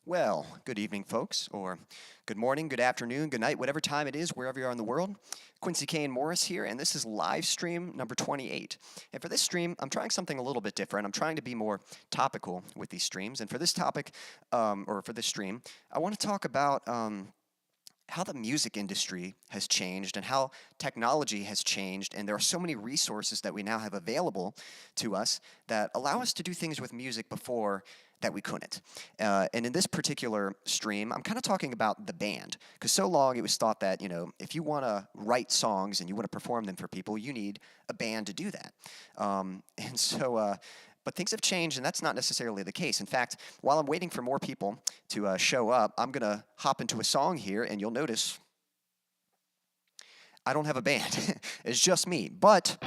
Well, good evening, folks, or good morning, good afternoon, good night, whatever time it is, wherever you are in the world. Quincy Kane Morris here, and this is live stream number 28. And for this stream, I'm trying something a little bit different. I'm trying to be more topical with these streams. And for this topic, or for this stream, I want to talk about how the music industry has changed and how technology has changed, and there are so many resources that we now have available to us that allow us to do things with music before that we couldn't. And in this particular stream, I'm kind of talking about the band, because so long it was thought that, you know, if you want to write songs and you want to perform them for people, you need a band to do that. But things have changed, and that's not necessarily the case. In fact, while I'm waiting for more people to show up, I'm going to hop into a song here, and you'll notice I don't have a band. It's just me. But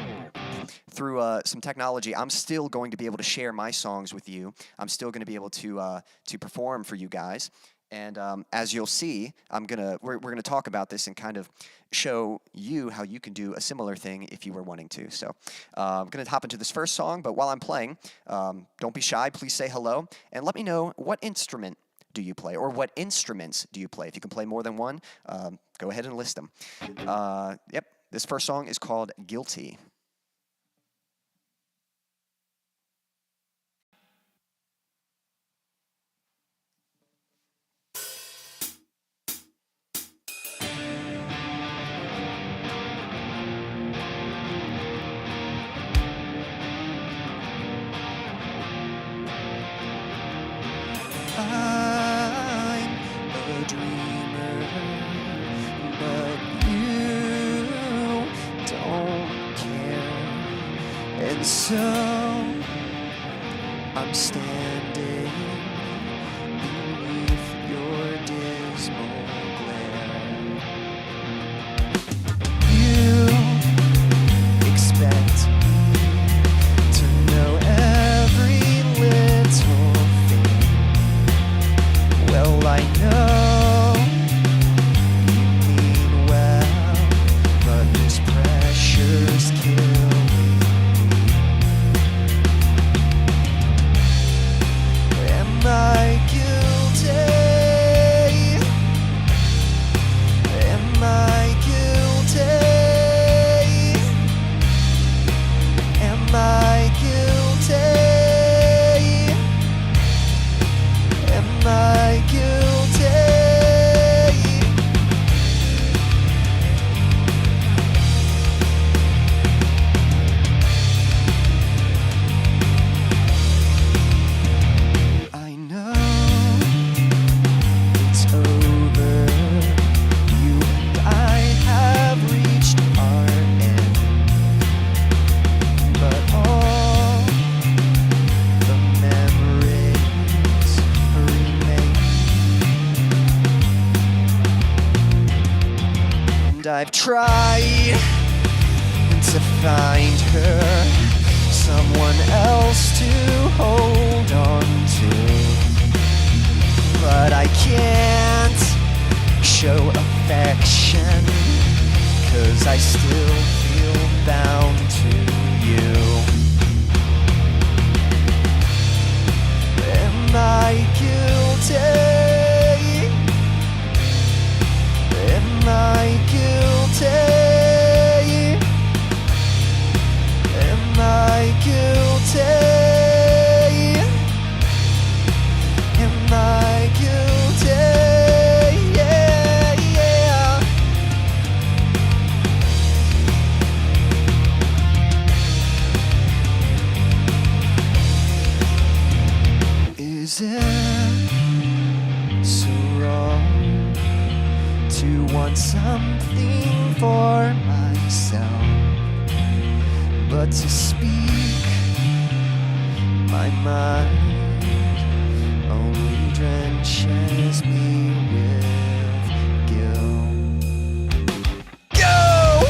through some technology, I'm still going to be able to share my songs with you. I'm still going to be able to perform for you guys. And as you'll see, we're gonna talk about this and kind of show you how you can do a similar thing if you were wanting to. So I'm gonna hop into this first song, but while I'm playing, don't be shy. Please say hello and let me know what instrument do you play, or what instruments do you play. If you can play more than one, go ahead and list them. Yep, this first song is called "Guilty." I'm a dreamer, but you don't care. And so I'm standing beneath your dismal glare. You expect me to know every little thing. Well, I know you mean well, but this pressure's killing me. Am I guilty? Am I guilty? Am I guilty? Am I guilty? I know it's over. You and I have reached our end, but all the memories remain. And I've tried to find her, someone else to hold on to, but I can't show affection, 'cause I still feel bound to you. Am I guilty? Am I guilty? Am I guilty? Am I guilty? Yeah, yeah. Is it so wrong to want something for myself, but to speak my mind only drenches me with guilt? Go!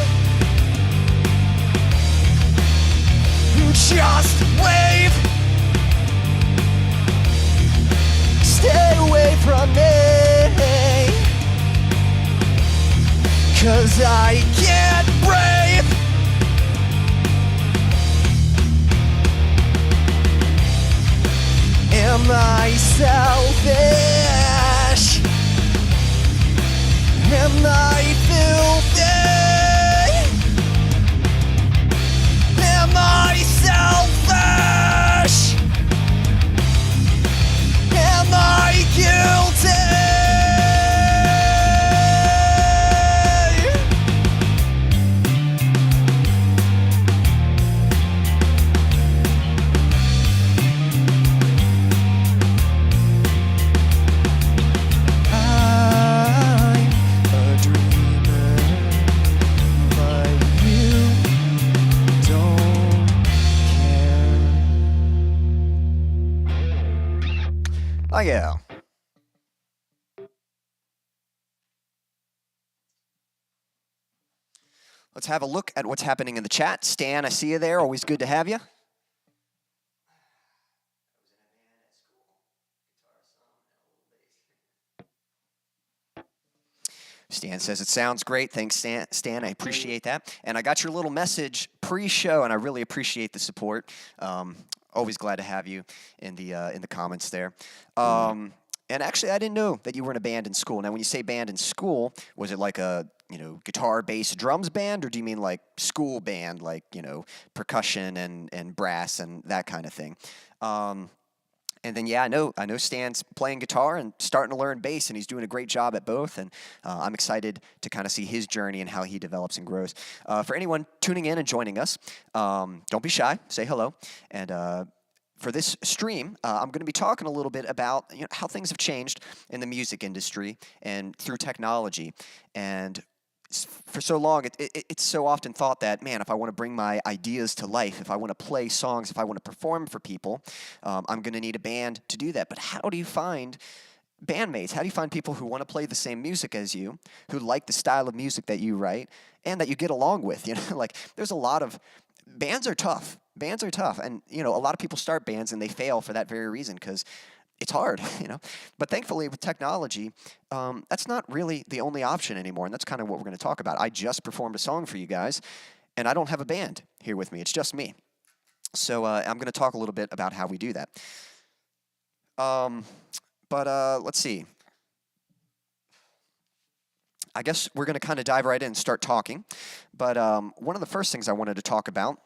Just leave! Stay away from me, 'cause I can't breathe. Am I selfish? Oh, yeah. Let's have a look at what's happening in the chat. Stan, I see you there. Always good to have you. Stan says it sounds great. Thanks, Stan. I appreciate that. And I got your little message pre-show, and I really appreciate the support. Always glad to have you in the comments there. And actually, I didn't know that you were in a band in school. Now, when you say band in school, was it like a guitar, bass, drums band, or do you mean like school band, like percussion and brass and that kind of thing? And then, yeah, I know Stan's playing guitar and starting to learn bass, and he's doing a great job at both. And I'm excited to kind of see his journey and how he develops and grows. For anyone tuning in and joining us, don't be shy. Say hello. And for this stream, I'm going to be talking a little bit about how things have changed in the music industry and through technology. And for so long, it's so often thought that, man, if I want to bring my ideas to life, if I want to play songs, if I want to perform for people, I'm going to need a band to do that. But how do you find bandmates? How do you find people who want to play the same music as you, who like the style of music that you write, and that you get along with? Like there's a lot of bands are tough. Bands are tough, and a lot of people start bands and they fail for that very reason because it's hard, But thankfully, with technology, that's not really the only option anymore, and that's kind of what we're going to talk about. I just performed a song for you guys, and I don't have a band here with me. It's just me. So I'm going to talk a little bit about how we do that. But let's see. I guess we're going to kind of dive right in and start talking. But one of the first things I wanted to talk about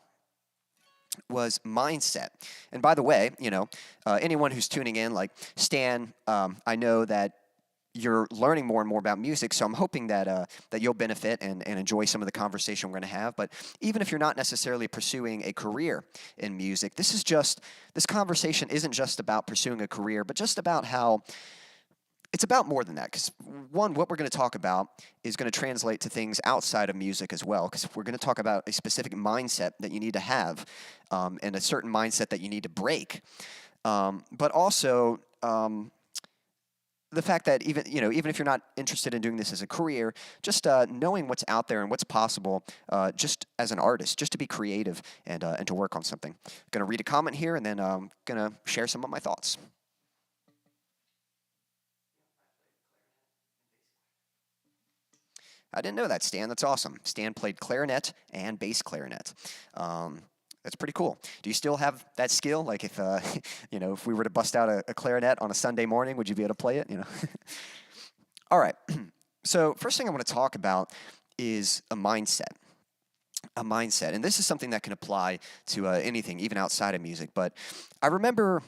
was mindset. And by the way, anyone who's tuning in, like Stan, I know that you're learning more and more about music, so I'm hoping that you'll benefit and enjoy some of the conversation we're going to have. But even if you're not necessarily pursuing a career in music, this conversation isn't just about pursuing a career, but just about how it's about more than that. Because one, what we're going to talk about is going to translate to things outside of music as well. Because we're going to talk about a specific mindset that you need to have, and a certain mindset that you need to break. But also the fact that even if you're not interested in doing this as a career, just knowing what's out there and what's possible, just as an artist, just to be creative and to work on something. I'm going to read a comment here, and then I'm going to share some of my thoughts. I didn't know that, Stan. That's awesome. Stan played clarinet and bass clarinet. That's pretty cool. Do you still have that skill? Like if if we were to bust out a clarinet on a Sunday morning, would you be able to play it? All right. So first thing I want to talk about is a mindset. A mindset, and this is something that can apply to anything, even outside of music. But I remember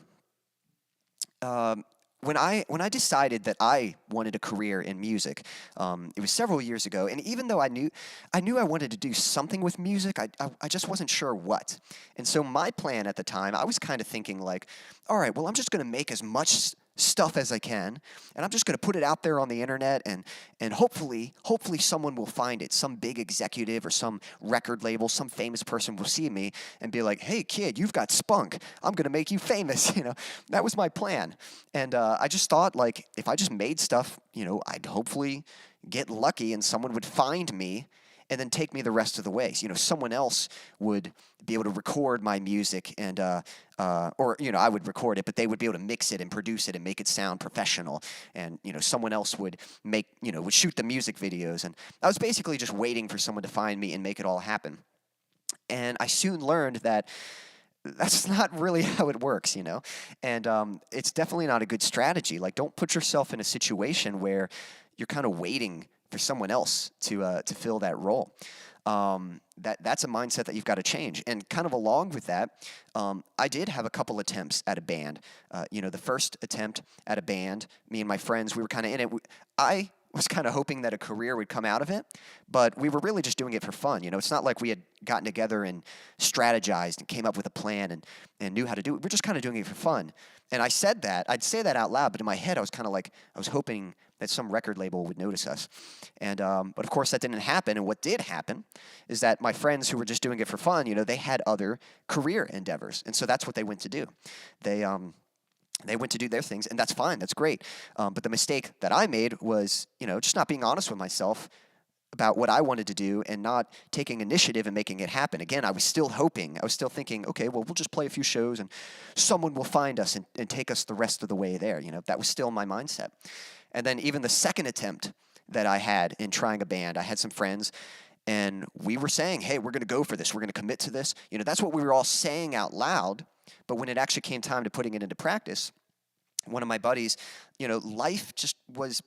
when I decided that I wanted a career in music, it was several years ago, and even though I knew I wanted to do something with music, I just wasn't sure what. And so my plan at the time, I was kind of thinking like, all right, well, I'm just going to make as much stuff as I can, and I'm just going to put it out there on the internet, and hopefully someone will find it. Some big executive or some record label, some famous person will see me and be like, hey kid, you've got spunk, I'm going to make you famous. That was my plan. And I just thought, like, if I just made stuff, I'd hopefully get lucky and someone would find me and then take me the rest of the way. So, someone else would be able to record my music and, or, I would record it, but they would be able to mix it and produce it and make it sound professional. And, someone else would would shoot the music videos. And I was basically just waiting for someone to find me and make it all happen. And I soon learned that that's not really how it works, and it's definitely not a good strategy. Like, don't put yourself in a situation where you're kind of waiting for someone else to fill that role. That's a mindset that you've got to change. And kind of along with that, I did have a couple attempts at a band. The first attempt at a band, me and my friends, we were kind of in it. I was kind of hoping that a career would come out of it, but we were really just doing it for fun. It's not like we had gotten together and strategized and came up with a plan and knew how to do it. We're just kind of doing it for fun. And I'd say that out loud, but in my head I was kind of like, I was hoping that some record label would notice us. And but of course that didn't happen. And what did happen is that my friends who were just doing it for fun, they had other career endeavors. And so that's what they went to do. They went to do their things, and that's fine. That's great. But the mistake that I made was, just not being honest with myself about what I wanted to do and not taking initiative and making it happen. Again, I was still hoping. I was still thinking, okay, well, we'll just play a few shows and someone will find us and take us the rest of the way there. That was still my mindset. And then even the second attempt that I had in trying a band, I had some friends and we were saying, hey, we're going to go for this. We're going to commit to this. That's what we were all saying out loud. But when it actually came time to putting it into practice, one of my buddies, life just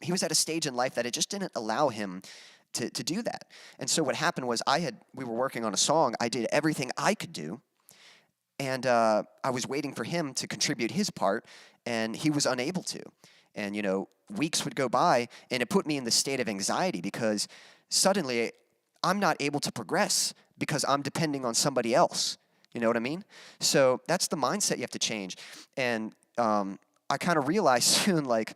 he was at a stage in life that it just didn't allow him to do that. And so what happened was we were working on a song. I did everything I could do. And I was waiting for him to contribute his part, and he was unable to. And, weeks would go by, and it put me in this state of anxiety because suddenly I'm not able to progress because I'm depending on somebody else. You know what I mean? So that's the mindset you have to change. And I kind of realized soon, like,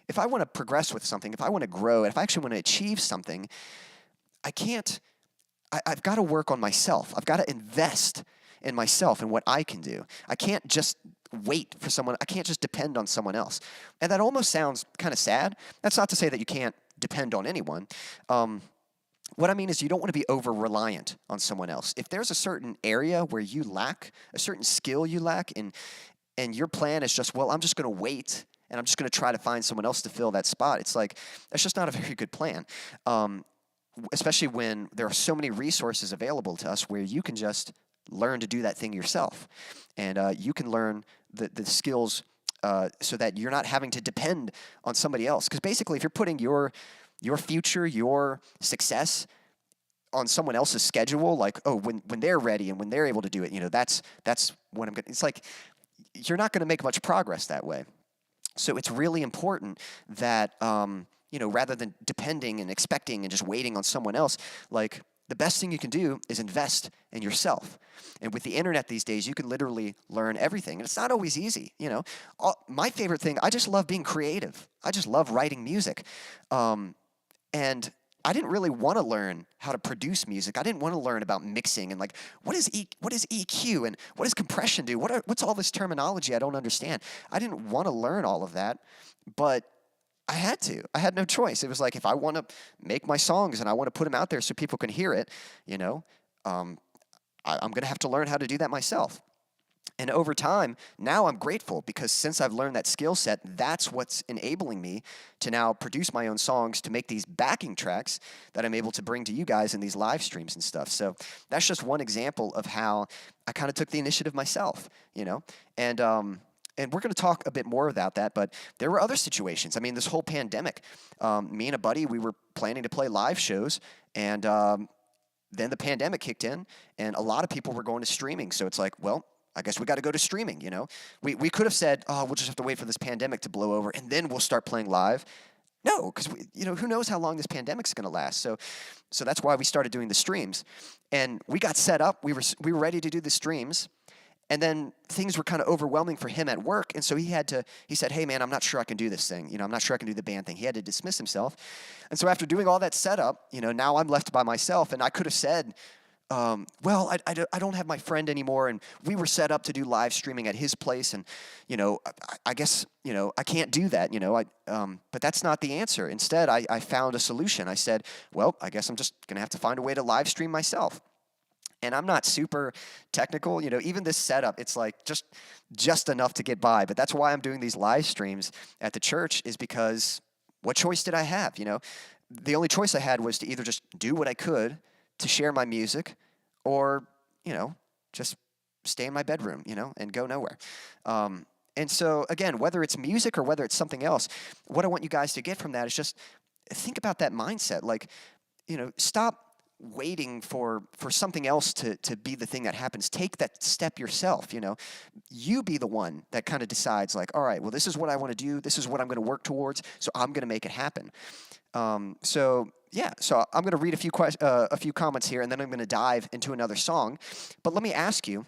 if I want to progress with something, if I want to grow, if I actually want to achieve something, I've got to work on myself. I've got to invest in myself and what I can do. I can't just wait for someone. I can't just depend on someone else. And that almost sounds kind of sad. That's not to say that you can't depend on anyone. What I mean is you don't want to be over-reliant on someone else. If there's a certain area where you lack, a certain skill you lack, and your plan is just, well, I'm just going to wait, and I'm just going to try to find someone else to fill that spot. It's like, that's just not a very good plan, especially when there are so many resources available to us where you can just learn to do that thing yourself. And you can learn the skills so that you're not having to depend on somebody else. Because basically, if you're putting your future, your success on someone else's schedule, like, oh, when they're ready and when they're able to do it, that's what I'm going to, it's like, you're not going to make much progress that way. So it's really important that, rather than depending and expecting and just waiting on someone else, like, the best thing you can do is invest in yourself. And with the internet these days, you can literally learn everything. And it's not always easy, My favorite thing, I just love being creative. I just love writing music. And I didn't really want to learn how to produce music. I didn't want to learn about mixing and like what is EQ and what does compression do? What's all this terminology I don't understand? I didn't want to learn all of that, but I had to. I had no choice. It was like if I want to make my songs and I want to put them out there so people can hear it, I'm going to have to learn how to do that myself. And over time, now I'm grateful because since I've learned that skill set, that's what's enabling me to now produce my own songs, to make these backing tracks that I'm able to bring to you guys in these live streams and stuff. So that's just one example of how I kind of took the initiative myself, And we're going to talk a bit more about that, but there were other situations. I mean, this whole pandemic, me and a buddy, we were planning to play live shows, and then the pandemic kicked in, and a lot of people were going to streaming. So it's like, well, I guess we got to go to streaming, We could have said, oh, we'll just have to wait for this pandemic to blow over, and then we'll start playing live. No, because, who knows how long this pandemic's going to last. So that's why we started doing the streams. And we got set up. We were ready to do the streams. And then things were kind of overwhelming for him at work. And so he said, hey, man, I'm not sure I can do this thing. I'm not sure I can do the band thing. He had to dismiss himself. And so after doing all that setup, now I'm left by myself. And I could have said, well, I don't have my friend anymore, and we were set up to do live streaming at his place, and, I guess, I can't do that, but that's not the answer. Instead, I found a solution. I said, well, I guess I'm just going to have to find a way to live stream myself. And I'm not super technical, even this setup, it's like just enough to get by, but that's why I'm doing these live streams at the church is because what choice did I have, The only choice I had was to either just do what I could to share my music or, just stay in my bedroom, and go nowhere. And so, again, whether it's music or whether it's something else, what I want you guys to get from that is just think about that mindset. Like, stop waiting for something else to be the thing that happens. Take that step yourself, You be the one that kind of decides, like, all right, well, this is what I want to do. This is what I'm going to work towards, so I'm going to make it happen. So I'm going to read a few comments here, and then I'm going to dive into another song. But let me ask you,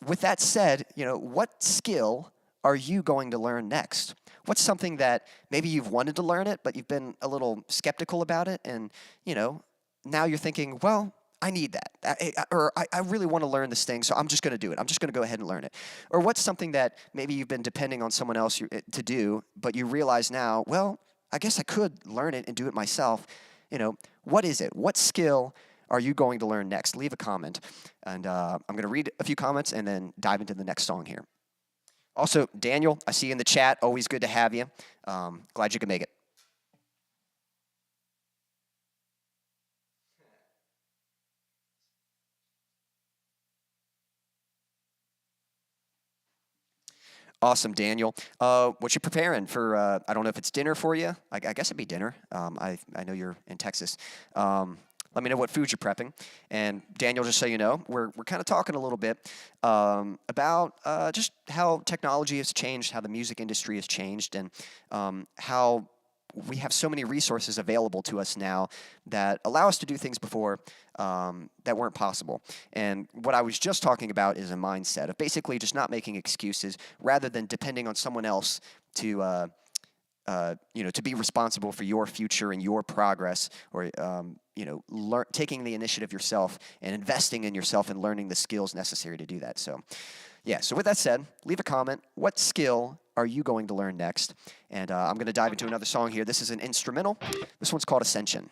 with that said, what skill are you going to learn next? What's something that maybe you've wanted to learn it, but you've been a little skeptical about it, and, now you're thinking, well, I need that. Or I really want to learn this thing, so I'm just going to do it. I'm just going to go ahead and learn it. Or what's something that maybe you've been depending on someone else to do, but you realize now, well, I guess I could learn it and do it myself. What is it? What skill are you going to learn next? Leave a comment. And I'm going to read a few comments and then dive into the next song here. Also, Daniel, I see you in the chat. Always good to have you. Glad you could make it. Awesome, Daniel. What you preparing for? I don't know if it's dinner for you. I guess it'd be dinner. I know you're in Texas. Let me know what food you're prepping. And Daniel, just so you know, we're kind of talking a little bit about just how technology has changed, how the music industry has changed, and how we have so many resources available to us now that allow us to do things before that weren't possible. And what I was just talking about is a mindset of basically just not making excuses rather than depending on someone else to to be responsible for your future and your progress, or taking the initiative yourself and investing in yourself and learning the skills necessary to do that. So, yeah. So with that said, leave a comment. What skill are you going to learn next? And I'm going to dive into another song here. This is an instrumental. This one's called Ascension.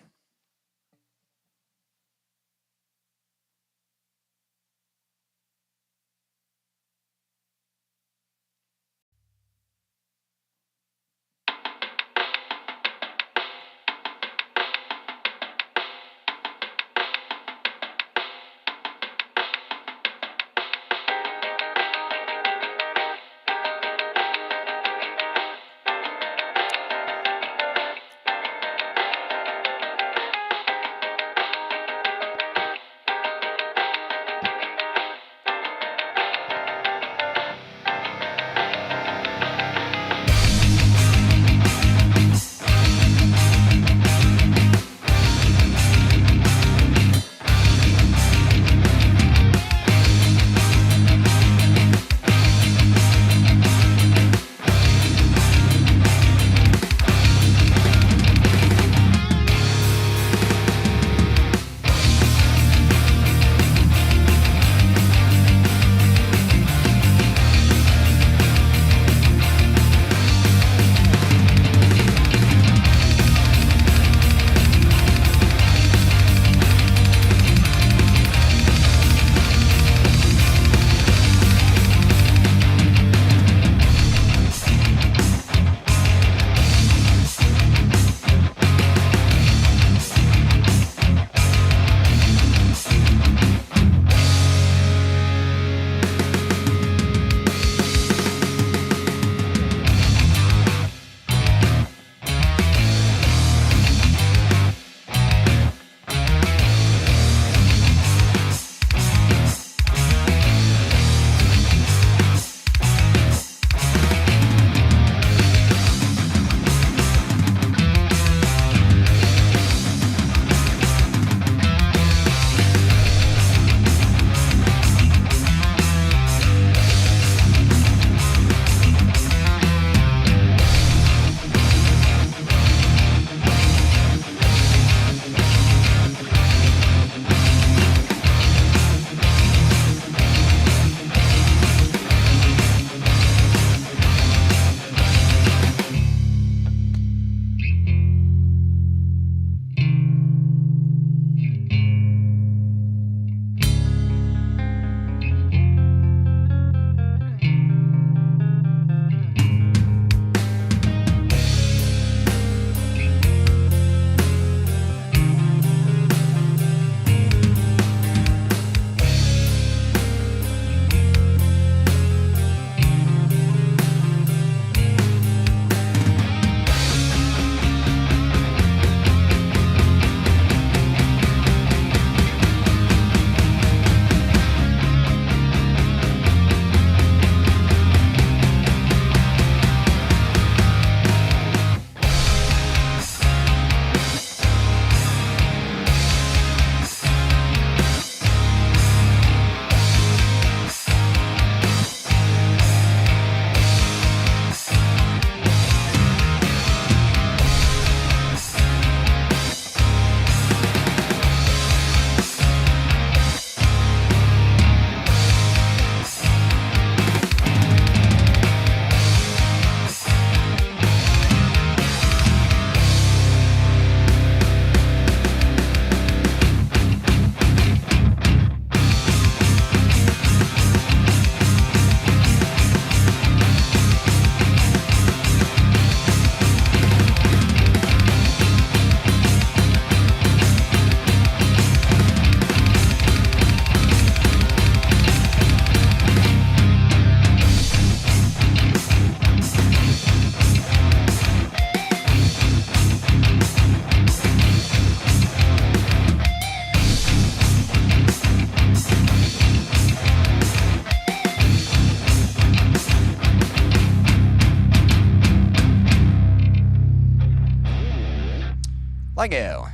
Thank you.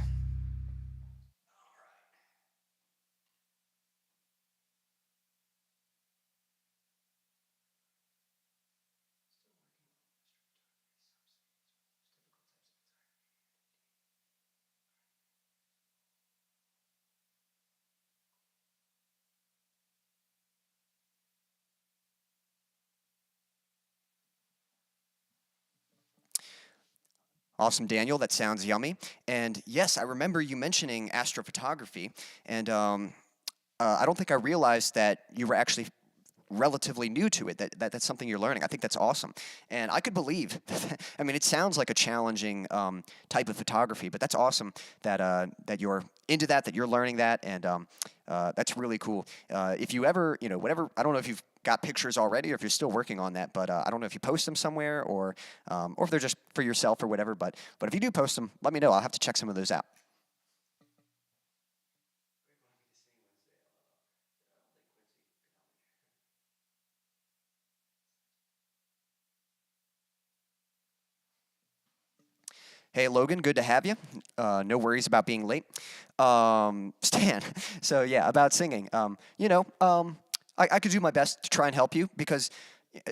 Awesome, Daniel. That sounds yummy. And yes, I remember you mentioning astrophotography, and I don't think I realized that you were actually relatively new to it. That's something you're learning. I think that's awesome, and I could believe. I mean, it sounds like a challenging type of photography, but that's awesome that you're into that, that you're learning that, and that's really cool. If you ever, whatever, I don't know if you've got pictures already or if you're still working on that, but I don't know if you post them somewhere or if they're just for yourself or whatever. But if you do post them, let me know. I'll have to check some of those out. Hey, Logan, good to have you. No worries about being late. Stan, so yeah, about singing. I could do my best to try and help you because,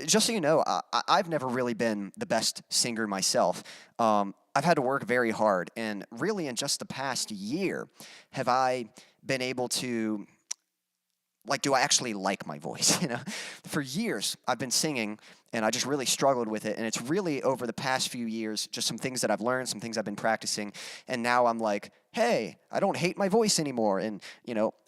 just so you know, I've never really been the best singer myself. I've had to work very hard, and really in just the past year have I been able to like, do I actually like my voice? For years I've been singing, and I just really struggled with it. And it's really over the past few years, just some things that I've learned, some things I've been practicing, and now I'm like, hey, I don't hate my voice anymore, and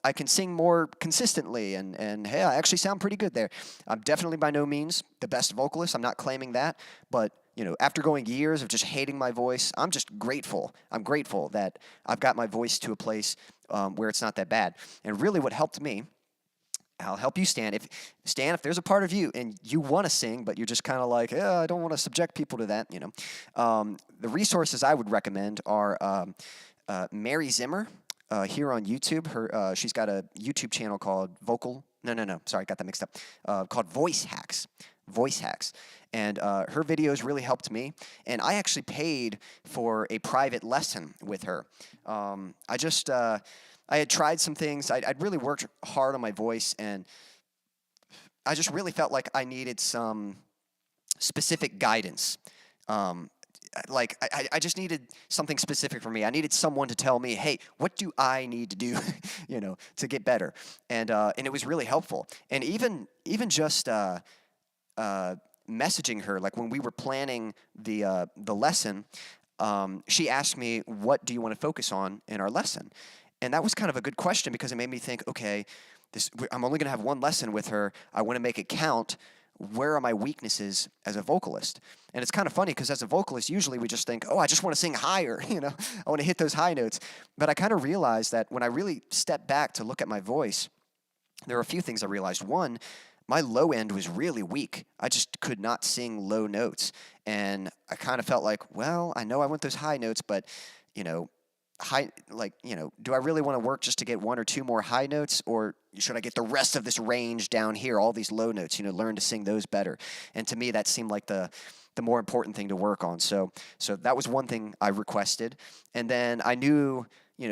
I can sing more consistently, and hey, I actually sound pretty good there. I'm definitely by no means the best vocalist. I'm not claiming that, but after going years of just hating my voice, I'm just grateful. I'm grateful that I've got my voice to a place where it's not that bad. And really, what helped me. I'll help you, Stan. If there's a part of you and you want to sing, but you're just kind of like, yeah, I don't want to subject people to that, the resources I would recommend are Mary Zimmer here on YouTube. She's got a YouTube channel called Sorry, got that mixed up. Called Voice Hacks. Voice Hacks. And her videos really helped me. And I actually paid for a private lesson with her. I had tried some things. I'd really worked hard on my voice, and I just really felt like I needed some specific guidance. I just needed something specific for me. I needed someone to tell me, hey, what do I need to do, to get better? And it was really helpful. And even just messaging her, like when we were planning the lesson, she asked me, what do you want to focus on in our lesson? And that was kind of a good question because it made me think, okay, I'm only going to have one lesson with her. I want to make it count. Where are my weaknesses as a vocalist? And it's kind of funny because as a vocalist, usually we just think, oh, I just want to sing higher. I want to hit those high notes. But I kind of realized that when I really stepped back to look at my voice, there were a few things I realized. One, my low end was really weak. I just could not sing low notes. And I kind of felt like, well, I know I want those high notes, but, do I really want to work just to get one or two more high notes, or should I get the rest of this range down here, all these low notes, learn to sing those better? And to me, that seemed like the more important thing to work on. So that was one thing I requested. And then I knew,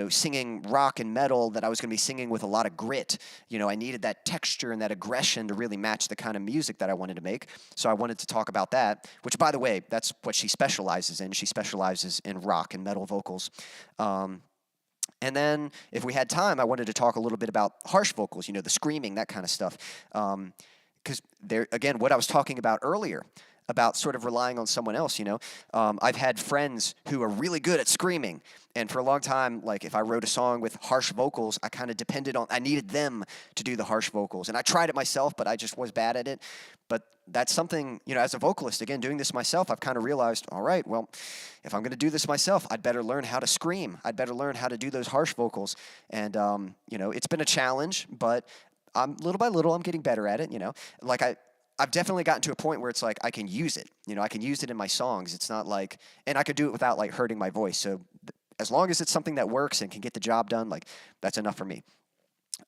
singing rock and metal, that I was going to be singing with a lot of grit. I needed that texture and that aggression to really match the kind of music that I wanted to make. So I wanted to talk about that, which, by the way, that's what she specializes in. She specializes in rock and metal vocals. And then if we had time, I wanted to talk a little bit about harsh vocals, the screaming, that kind of stuff. Because again, what I was talking about earlier, about sort of relying on someone else, I've had friends who are really good at screaming. And for a long time, like if I wrote a song with harsh vocals, I needed them to do the harsh vocals. And I tried it myself, but I just was bad at it. But that's something, as a vocalist, again, doing this myself, I've kind of realized, all right, well, if I'm going to do this myself, I'd better learn how to scream. I'd better learn how to do those harsh vocals. And, it's been a challenge, but little by little, I'm getting better at it, Like I've definitely gotten to a point where it's like I can use it. I can use it in my songs. It's not like, and I could do it without like hurting my voice. So as long as it's something that works and can get the job done, like that's enough for me.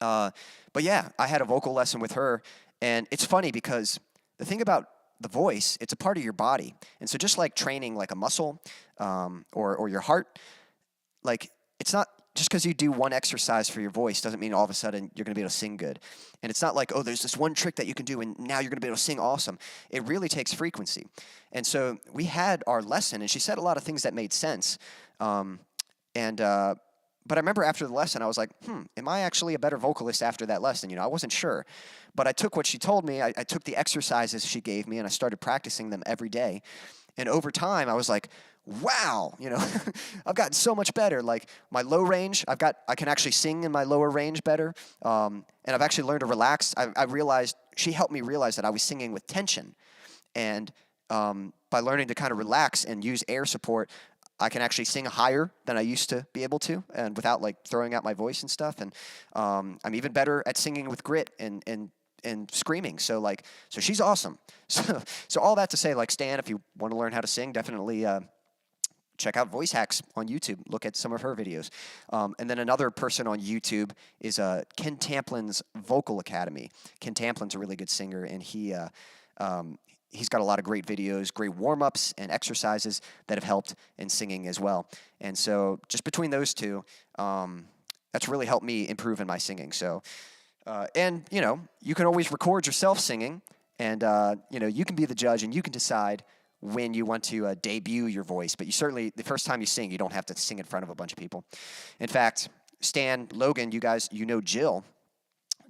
But yeah, I had a vocal lesson with her, and it's funny because the thing about the voice, it's a part of your body. And so just like training like a muscle or your heart, like, it's not just because you do one exercise for your voice doesn't mean all of a sudden you're going to be able to sing good. And it's not like, oh, there's this one trick that you can do and now you're going to be able to sing awesome. It really takes frequency. And so we had our lesson, and she said a lot of things that made sense. But I remember after the lesson, I was like, am I actually a better vocalist after that lesson? You know, I wasn't sure. But I took what she told me, I took the exercises she gave me, and I started practicing them every day. And over time, I was like, wow, you know, I've gotten so much better. Like my low range, I can actually sing in my lower range better. And I've actually learned to relax. I realized, she helped me realize that I was singing with tension. And by learning to kind of relax and use air support, I can actually sing higher than I used to be able to, and without like throwing out my voice and stuff. And I'm even better at singing with grit and screaming. So she's awesome. So all that to say, like, Stan, if you want to learn how to sing, definitely check out Voice Hacks on YouTube. Look at some of her videos. And then another person on YouTube is Ken Tamplin's Vocal Academy. Ken Tamplin's a really good singer, and he's got a lot of great videos, great warm-ups and exercises that have helped in singing as well. And so just between those two, that's really helped me improve in my singing. So, and, you know, you can always record yourself singing, and, you know, you can be the judge and you can decide when you want to debut your voice. But you certainly, the first time you sing, you don't have to sing in front of a bunch of people. In fact, Stan, Logan, you guys, you know Jill.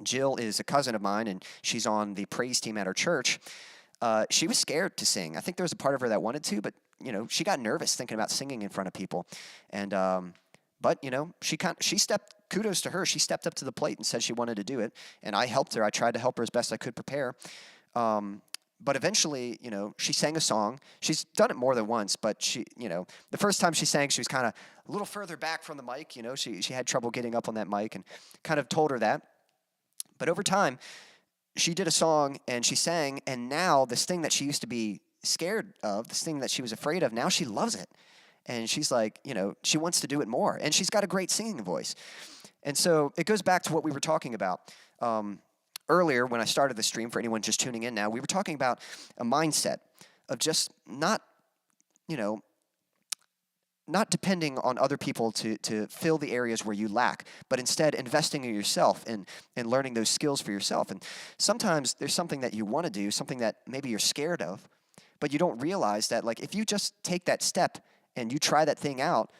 Jill is a cousin of mine, and she's on the praise team at our church. She was scared to sing. I think there was a part of her that wanted to, but, you know, she got nervous thinking about singing in front of people. And, but, you know, kudos to her. She stepped up to the plate and said she wanted to do it. And I helped her. I tried to help her as best I could prepare. But eventually, you know, she sang a song. She's done it more than once, but she, you know, the first time she sang, she was kind of a little further back from the mic. You know, she had trouble getting up on that mic, and kind of told her that. But over time, she did a song and she sang, and now this thing that she used to be scared of, this thing that she was afraid of, now she loves it. And she's like, you know, she wants to do it more. And she's got a great singing voice. And so it goes back to what we were talking about earlier when I started the stream. For anyone just tuning in now, we were talking about a mindset of just not, you know, not depending on other people to fill the areas where you lack, but instead investing in yourself and learning those skills for yourself. And sometimes there's something that you want to do, something that maybe you're scared of, but you don't realize that, like, if you just take that step and you try that thing out,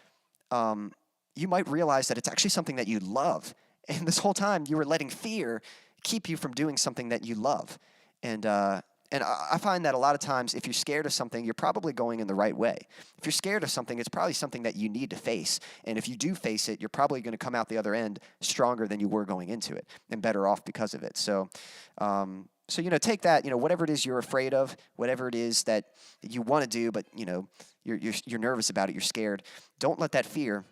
you might realize that it's actually something that you love. And this whole time you were letting fear keep you from doing something that you love. And I find that a lot of times, if you're scared of something, you're probably going in the right way. If you're scared of something, it's probably something that you need to face. And if you do face it, you're probably going to come out the other end stronger than you were going into it, and better off because of it. So, you know, take that, you know, whatever it is you're afraid of, whatever it is that you want to do, but, you know, you're nervous about it, you're scared. Don't let that fear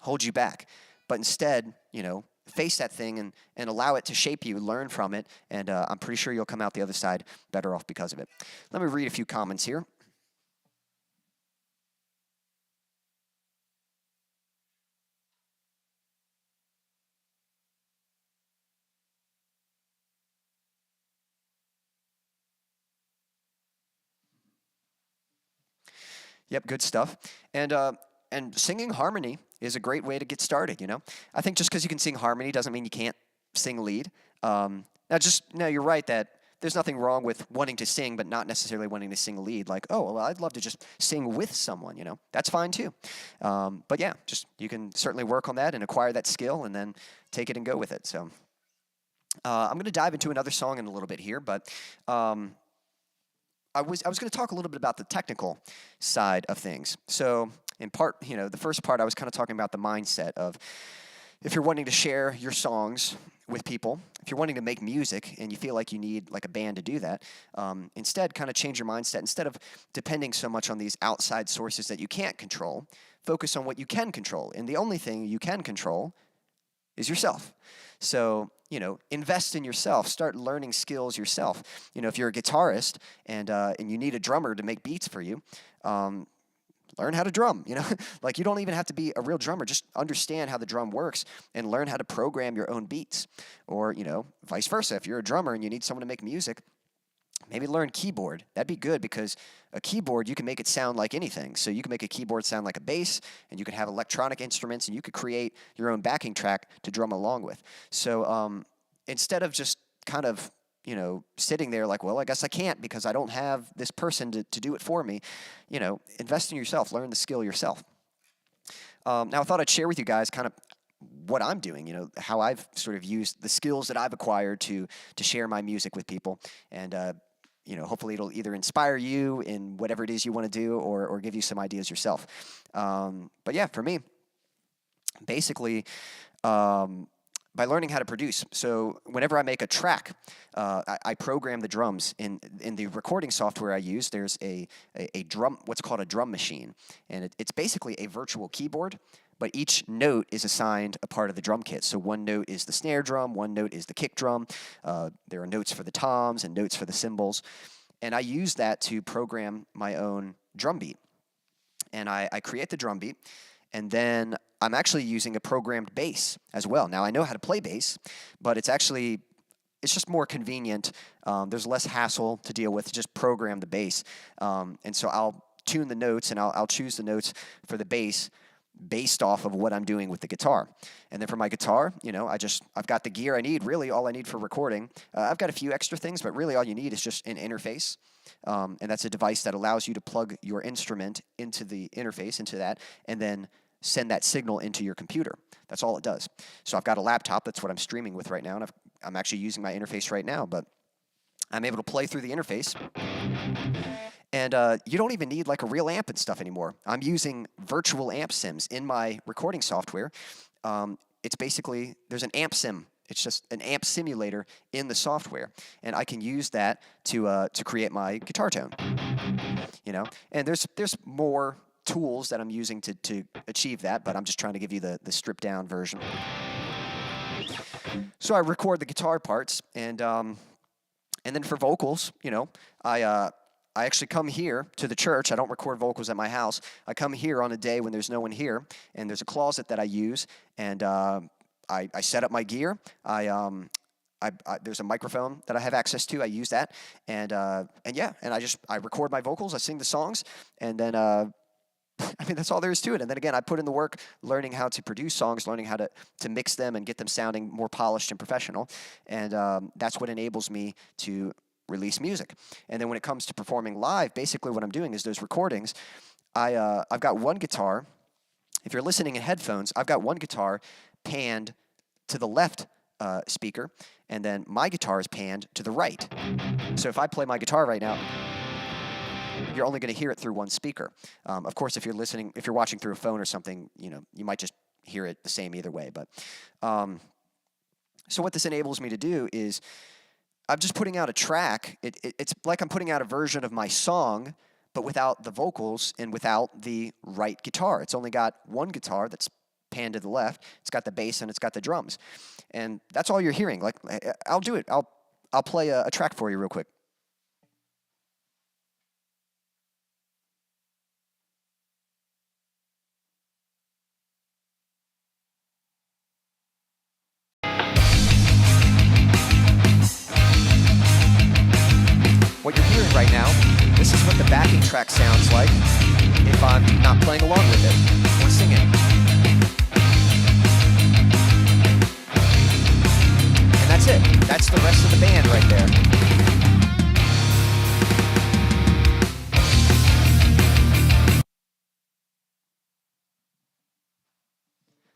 hold you back. But instead, you know, face that thing and allow it to shape you, learn from it, and I'm pretty sure you'll come out the other side better off because of it. Let me read a few comments here. Yep, good stuff. And singing harmony is a great way to get started, you know? I think just because you can sing harmony doesn't mean you can't sing lead. Now, you're right that there's nothing wrong with wanting to sing but not necessarily wanting to sing lead. Like, oh, well, I'd love to just sing with someone, you know? That's fine too. But yeah, just you can certainly work on that and acquire that skill and then take it and go with it. So I'm going to dive into another song in a little bit here, but I was going to talk a little bit about the technical side of things. So in part, you know, the first part I was kind of talking about the mindset of if you're wanting to share your songs with people, if you're wanting to make music and you feel like you need like a band to do that, instead kind of change your mindset. Instead of depending so much on these outside sources that you can't control, focus on what you can control. And the only thing you can control is yourself. So, you know, invest in yourself. Start learning skills yourself. You know, if you're a guitarist and you need a drummer to make beats for you, learn how to drum, you know? Like, you don't even have to be a real drummer. Just understand how the drum works and learn how to program your own beats. Or, you know, vice versa. If you're a drummer and you need someone to make music, maybe learn keyboard. That'd be good because a keyboard, you can make it sound like anything. So you can make a keyboard sound like a bass, and you can have electronic instruments, and you could create your own backing track to drum along with. So instead of just kind of, sitting there like, well, I guess I can't because I don't have this person to do it for me, invest in yourself, learn the skill yourself. Now, I thought I'd share with you guys kind of what I'm doing, how I've sort of used the skills that I've acquired to share my music with people. And, hopefully it'll either inspire you in whatever it is you want to do or give you some ideas yourself. But yeah, for me, basically, by learning how to produce. So whenever I make a track, I program the drums. In the recording software I use, there's a drum, what's called a drum machine. And it's basically a virtual keyboard, but each note is assigned a part of the drum kit. So one note is the snare drum, one note is the kick drum. There are notes for the toms and notes for the cymbals. And I use that to program my own drum beat. And I create the drum beat, and then I'm actually using a programmed bass as well. Now, I know how to play bass, but it's just more convenient. There's less hassle to deal with to just program the bass. And so I'll tune the notes, and I'll choose the notes for the bass based off of what I'm doing with the guitar. And then for my guitar, I've got the gear I need. Really, all I need for recording. I've got a few extra things, but really all you need is just an interface. And that's a device that allows you to plug your instrument into the interface, into that, and then send that signal into your computer. That's all it does. So I've got a laptop. That's what I'm streaming with right now, and I'm actually using my interface right now, but I'm able to play through the interface. And you don't even need like a real amp and stuff anymore. I'm using virtual amp sims in my recording software. It's basically, there's an amp sim. It's just an amp simulator in the software. And I can use that to create my guitar tone. And there's more tools that I'm using to achieve that, but I'm just trying to give you the stripped down version. So I record the guitar parts, and then for vocals, I actually come here to the church. I don't record vocals at my house. I come here on a day when there's no one here, and there's a closet that I use, and I set up my gear. There's a microphone that I have access to. I use that, and I record my vocals. I sing the songs, and then that's all there is to it. And then again, I put in the work learning how to produce songs, learning how to mix them and get them sounding more polished and professional. And that's what enables me to release music. And then when it comes to performing live, basically what I'm doing is those recordings, I've got one guitar. If you're listening in headphones, I've got one guitar panned to the left speaker, and then my guitar is panned to the right. So if I play my guitar right now, you're only going to hear it through one speaker. Of course, if you're watching through a phone or something, you might just hear it the same either way. But so what this enables me to do is I'm just putting out a track. It's like I'm putting out a version of my song, but without the vocals and without the right guitar. It's only got one guitar that's panned to the left. It's got the bass and it's got the drums. And that's all you're hearing. Like, I'll do it. I'll play a track for you real quick. What you're hearing right now, this is what the backing track sounds like if I'm not playing along with it or singing. And that's it. That's the rest of the band right there.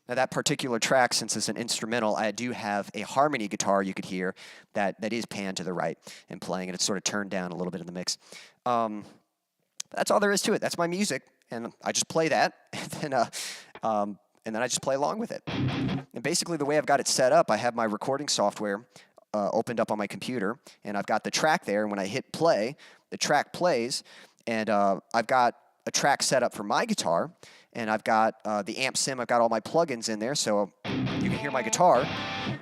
Now that particular track, since it's an instrumental, I do have a harmony guitar you could hear that is panned to the right and playing, and it's sort of turned down a little bit in the mix. That's all there is to it. That's my music, and I just play that, and then I just play along with it. And basically the way I've got it set up, I have my recording software opened up on my computer, and I've got the track there, and when I hit play, the track plays, and I've got a track set up for my guitar, and I've got the amp sim, I've got all my plugins in there, so you can hear my guitar.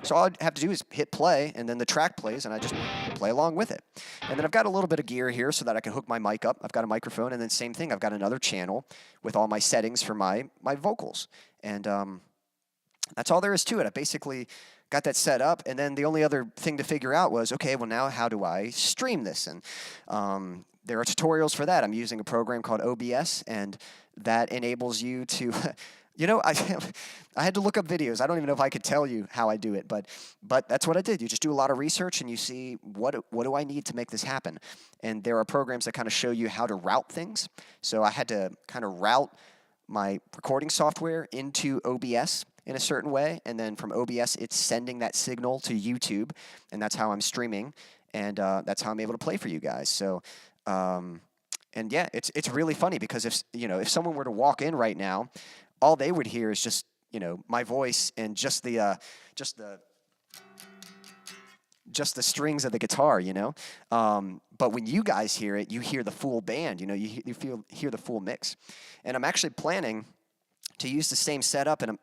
So all I have to do is hit play, and then the track plays, and I just play along with it. And then I've got a little bit of gear here so that I can hook my mic up. I've got a microphone, and then same thing, I've got another channel with all my settings for my vocals. And that's all there is to it. I basically got that set up, and then the only other thing to figure out was, okay, well now how do I stream this? And there are tutorials for that. I'm using a program called OBS, and that enables you to, I had to look up videos. I don't even know if I could tell you how I do it, but that's what I did. You just do a lot of research, and you see what do I need to make this happen. And there are programs that kind of show you how to route things. So I had to kind of route my recording software into OBS in a certain way, and then from OBS, it's sending that signal to YouTube, and that's how I'm streaming, and that's how I'm able to play for you guys. So, and yeah, it's really funny because if someone were to walk in right now, all they would hear is just my voice and just the strings of the guitar, But when you guys hear it, you hear the full band, you hear the full mix. And I'm actually planning to use the same setup, and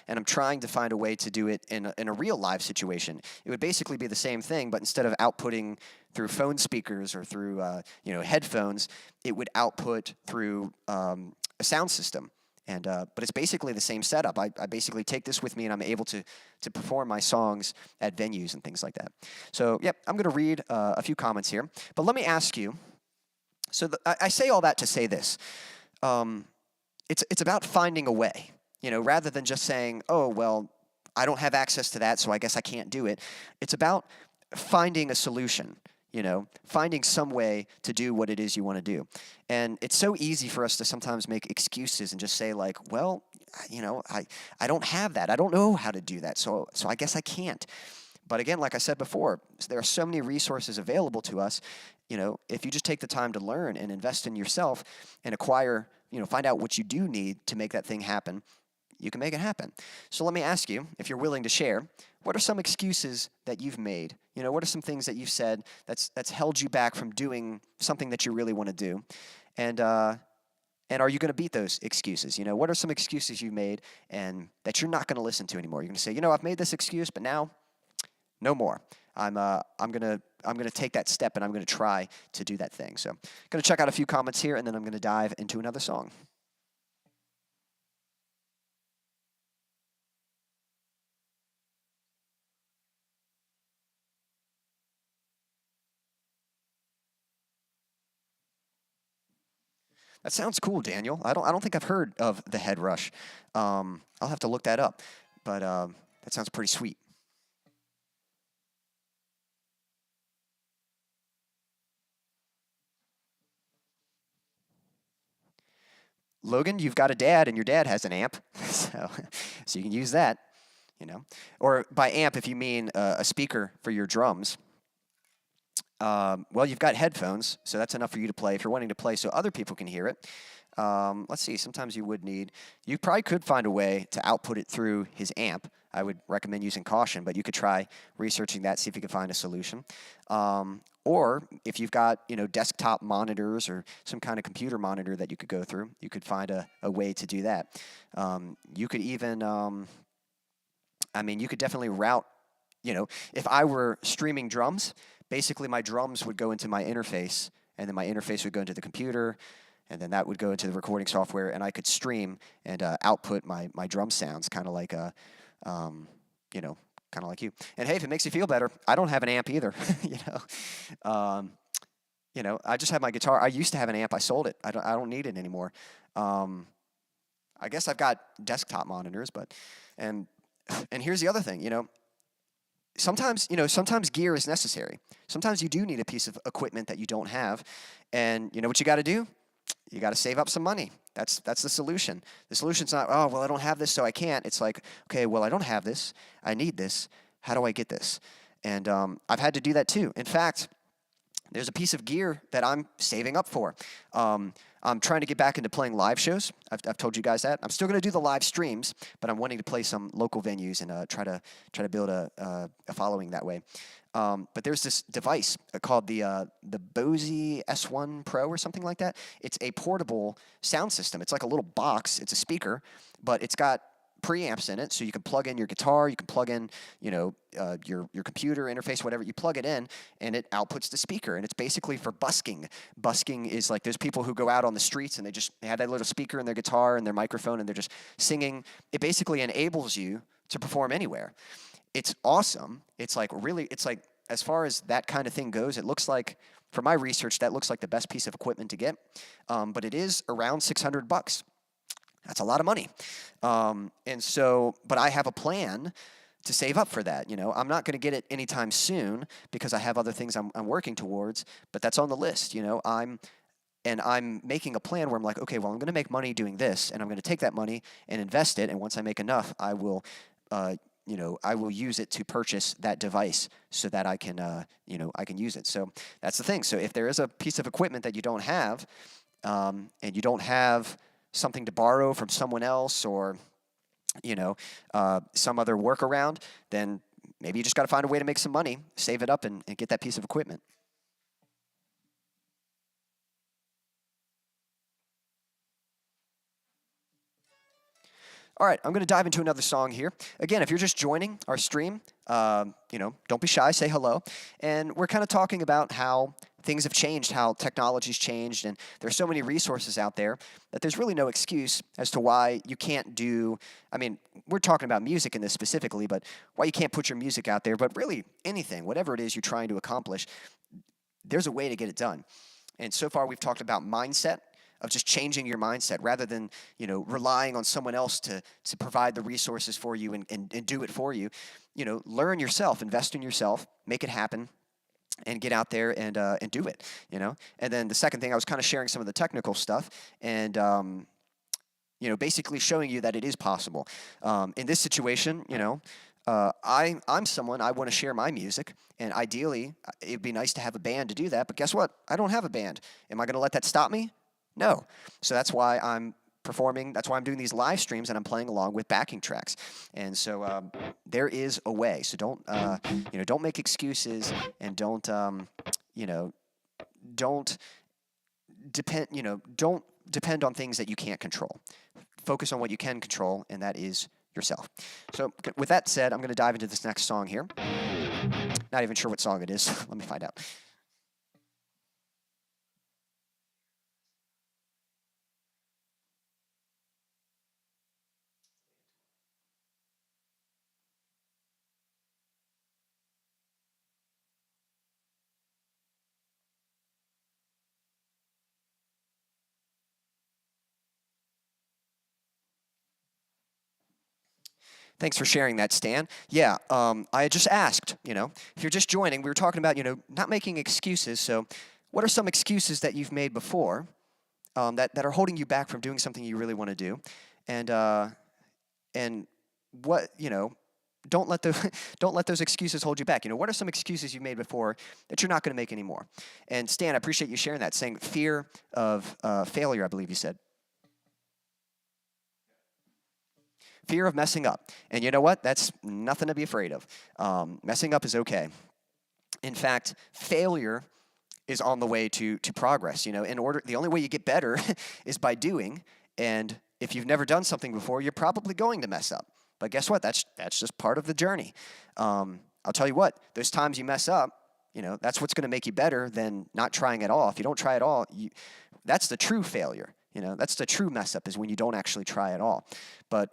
I'm trying to find a way to do it in a real live situation. It would basically be the same thing, but instead of outputting through phone speakers or through headphones, it would output through a sound system. And but it's basically the same setup. I basically take this with me, and I'm able to perform my songs at venues and things like that. So, yep, I'm going to read a few comments here. But let me ask you, so I say all that to say this. It's about finding a way, rather than just saying, oh, well, I don't have access to that, so I guess I can't do it. It's about finding a solution, finding some way to do what it is you want to do. And it's so easy for us to sometimes make excuses and just say like, well, I don't have that. I don't know how to do that, so I guess I can't. But again, like I said before, there are so many resources available to us. If you just take the time to learn and invest in yourself and acquire, find out what you do need to make that thing happen, you can make it happen. So let me ask you, if you're willing to share, what are some excuses that you've made? What are some things that you've said that's held you back from doing something that you really want to do? And are you going to beat those excuses? What are some excuses you've made and that you're not going to listen to anymore? You're going to say, I've made this excuse, but now, no more. I'm gonna take that step, and I'm gonna try to do that thing. So I'm gonna check out a few comments here, and then I'm gonna dive into another song. That sounds cool, Daniel. I don't think I've heard of the head rush. I'll have to look that up, but that sounds pretty sweet. Logan, you've got a dad, and your dad has an amp, so you can use that, Or by amp, if you mean a speaker for your drums. Well, you've got headphones, so that's enough for you to play. If you're wanting to play so other people can hear it, let's see, sometimes you probably could find a way to output it through his amp. I would recommend using caution, but you could try researching that, see if you can find a solution. Or if you've got, desktop monitors or some kind of computer monitor that you could go through, you could find a way to do that. You could even, you could definitely route, if I were streaming drums, basically my drums would go into my interface, and then my interface would go into the computer, and then that would go into the recording software, and I could stream and output my drum sounds, kind of like kind of like you. And hey, if it makes you feel better, I don't have an amp either. I just have my guitar. I used to have an amp. I sold it. I don't need it anymore. I guess I've got desktop monitors, and here's the other thing. Sometimes gear is necessary. Sometimes you do need a piece of equipment that you don't have, and you know what you got to do? You got to save up some money. That's the solution. The solution's not, oh, well, I don't have this, so I can't. It's like, okay, well, I don't have this. I need this. How do I get this? And I've had to do that too. In fact, there's a piece of gear that I'm saving up for. I'm trying to get back into playing live shows. I've told you guys that. I'm still going to do the live streams, but I'm wanting to play some local venues and try to build a following that way. But there's this device called the Bose S1 Pro or something like that. It's a portable sound system. It's like a little box. It's a speaker, but it's got preamps in it, so you can plug in your guitar, you can plug in, your computer interface, whatever. You plug it in, and it outputs the speaker, and it's basically for busking. Busking is like there's people who go out on the streets, and they have that little speaker in their guitar and their microphone, and they're just singing. It basically enables you to perform anywhere. it's awesome. It's like really, it's like, as far as that kind of thing goes, it looks like, for my research, that looks like the best piece of equipment to get. But it is around $600. That's a lot of money. And so, but I have a plan to save up for that. I'm not going to get it anytime soon because I have other things I'm working towards, but that's on the list. I'm making a plan where I'm like, okay, well, I'm going to make money doing this, and I'm going to take that money and invest it. And once I make enough, I will use it to purchase that device so that I can use it. So that's the thing. So if there is a piece of equipment that you don't have, and you don't have something to borrow from someone else, or some other workaround, then maybe you just got to find a way to make some money, save it up, and get that piece of equipment. All right, I'm going to dive into another song here. Again, if you're just joining our stream, don't be shy, say hello. And we're kind of talking about how things have changed, how technology's changed, and there's so many resources out there that there's really no excuse as to why you can't do, we're talking about music in this specifically, but why you can't put your music out there, but really anything, whatever it is you're trying to accomplish, there's a way to get it done. And so far we've talked about mindset, of just changing your mindset rather than, relying on someone else to provide the resources for you and do it for you. Learn yourself, invest in yourself, make it happen, and get out there and do it, And then the second thing, I was kind of sharing some of the technical stuff and, basically showing you that it is possible. In this situation, I'm someone, I want to share my music, and ideally, it'd be nice to have a band to do that, but guess what? I don't have a band. Am I going to let that stop me? No. So that's why I'm performing. That's why I'm doing these live streams, and I'm playing along with backing tracks. And so there is a way. So don't make excuses, and don't depend on things that you can't control. Focus on what you can control, and that is yourself. So with that said, I'm going to dive into this next song here. Not even sure what song it is. Let me find out. Thanks for sharing that, Stan. Yeah, I just asked, if you're just joining, we were talking about, not making excuses. So what are some excuses that you've made before that are holding you back from doing something you really want to do? And what, don't let those excuses hold you back. What are some excuses you made before that you're not going to make anymore? And Stan, I appreciate you sharing that, saying fear of failure, I believe you said. Fear of messing up. And you know what? That's nothing to be afraid of. Messing up is okay. In fact, failure is on the way to progress. The only way you get better is by doing. And if you've never done something before, you're probably going to mess up. But guess what? That's just part of the journey. I'll tell you what, those times you mess up, that's what's going to make you better than not trying at all. If you don't try at all, that's the true failure. That's the true mess up, is when you don't actually try at all. But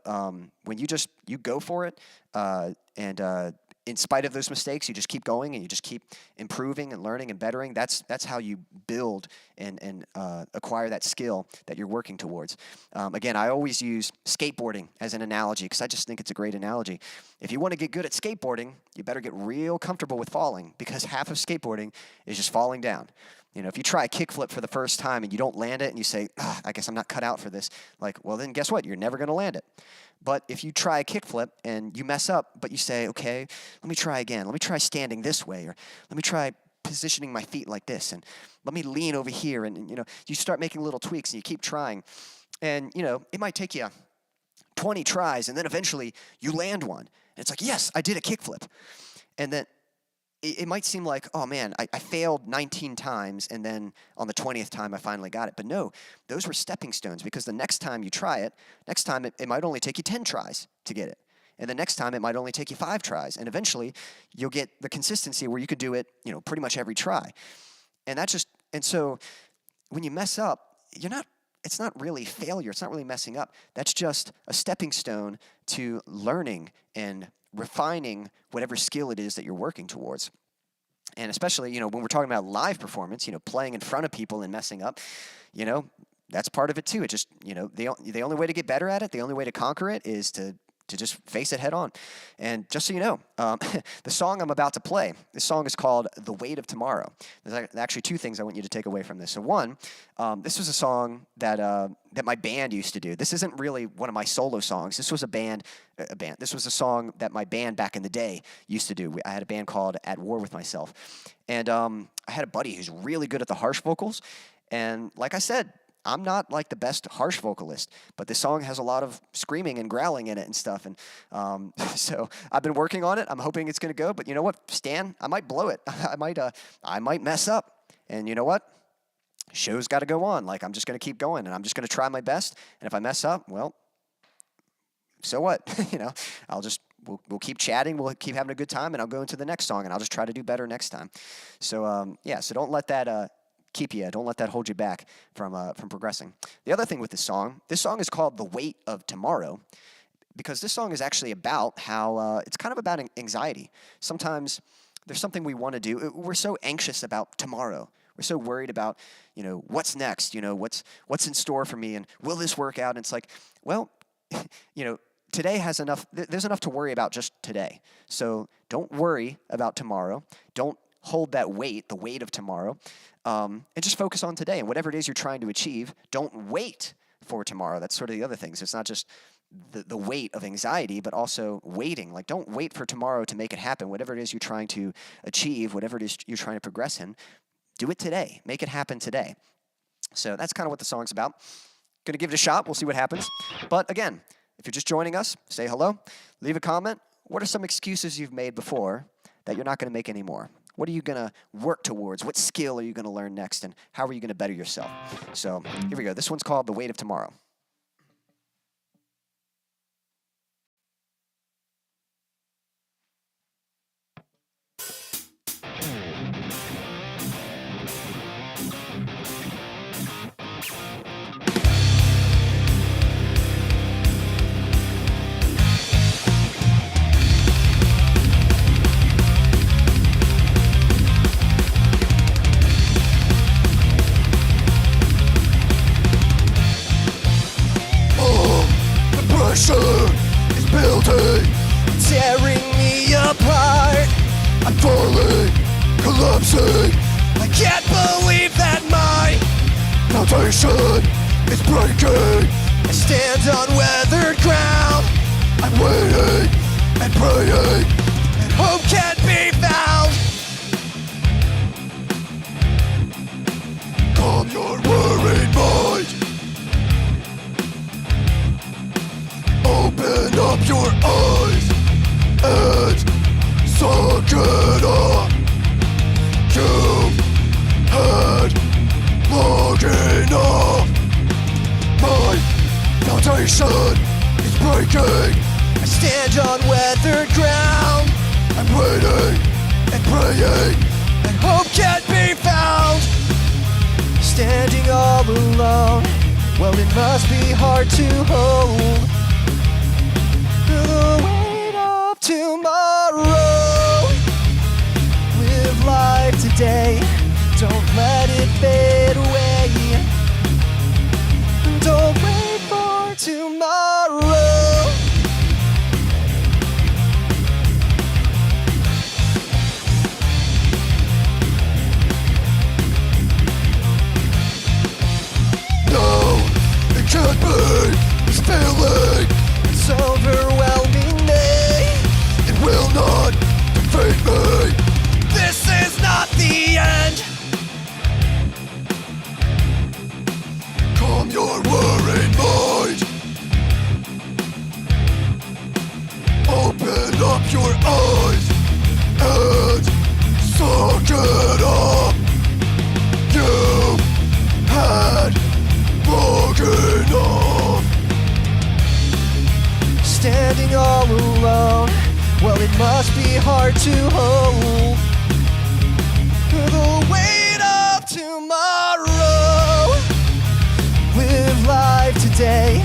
when you go for it, and in spite of those mistakes, you just keep going and you just keep improving and learning and bettering. That's how you build and acquire that skill that you're working towards. Again, I always use skateboarding as an analogy because I just think it's a great analogy. If you want to get good at skateboarding, you better get real comfortable with falling, because half of skateboarding is just falling down. If you try a kickflip for the first time and you don't land it and you say, I guess I'm not cut out for this, well, then guess what? You're never going to land it. But if you try a kickflip and you mess up, but you say, okay, let me try again. Let me try standing this way, or let me try positioning my feet like this, and let me lean over here. And you start making little tweaks and you keep trying. And, it might take you 20 tries, and then eventually you land one. And it's like, yes, I did a kickflip. And then it might seem like, oh man, I failed 19 times, and then on the 20th time I finally got it. But no, those were stepping stones, because the next time you try it, next time it might only take you 10 tries to get it. And the next time it might only take you 5 tries. And eventually you'll get the consistency where you could do it, pretty much every try. And so when you mess up, it's not really failure. It's not really messing up. That's just a stepping stone to learning and refining whatever skill it is that you're working towards. And especially, when we're talking about live performance, playing in front of people and messing up, that's part of it too. It just, the only way to get better at it, the only way to conquer it is to just face it head on. And just so you know, the song I'm about to play, this song is called The Weight of Tomorrow. There's actually two things I want you to take away from this. So one, this was a song that my band used to do. This isn't really one of my solo songs. This was this was a song that my band back in the day used to do. I had a band called At War With Myself. And I had a buddy who's really good at the harsh vocals. And like I said, I'm not like the best harsh vocalist, but this song has a lot of screaming and growling in it and stuff. And so I've been working on it. I'm hoping it's going to go. But you know what, Stan? I might blow it. I might mess up. And you know what? Show's got to go on. Like, I'm just going to keep going, and I'm just going to try my best. And if I mess up, well, so what? We'll keep chatting. We'll keep having a good time, and I'll go into the next song, and I'll just try to do better next time. So so don't let that keep you. Don't let that hold you back from progressing. The other thing with this song is called The Weight of Tomorrow, because this song is actually about how it's kind of about anxiety. Sometimes there's something we want to do. We're so anxious about tomorrow. We're so worried about, what's next, what's in store for me, and will this work out? And it's like, well, today has enough. There's enough to worry about just today. So don't worry about tomorrow. Don't hold that weight, the weight of tomorrow, and just focus on today. And whatever it is you're trying to achieve, don't wait for tomorrow. That's sort of the other thing. So it's not just the weight of anxiety, but also waiting. Like, don't wait for tomorrow to make it happen. Whatever it is you're trying to achieve, whatever it is you're trying to progress in, do it today. Make it happen today. So that's kind of what the song's about. Going to give it a shot. We'll see what happens. But again, if you're just joining us, say hello, leave a comment. What are some excuses you've made before that you're not going to make anymore? What are you going to work towards? What skill are you going to learn next? And how are you going to better yourself? So here we go. This one's called The Weight of Tomorrow. Is building, tearing me apart. I'm falling, collapsing. I can't believe that my foundation is breaking. I stand on weathered ground. I'm waiting and praying, and hope can't be found. Calm your worried mind. Open up your eyes and suck it up. You've had long enough. My foundation is breaking. I stand on weathered ground. I'm waiting and praying, and hope can't be found. Standing all alone, well, it must be hard to hold the weight of tomorrow. Live life today. Don't let it fade away. Don't wait for tomorrow. No, it can't be. This feeling, it's overwhelming me. It will not defeat me. This is not the end. Calm your worried mind. Open up your eyes and suck it up. You've had long enough. Standing all alone, well, it must be hard to hold the weight of tomorrow. Live life today.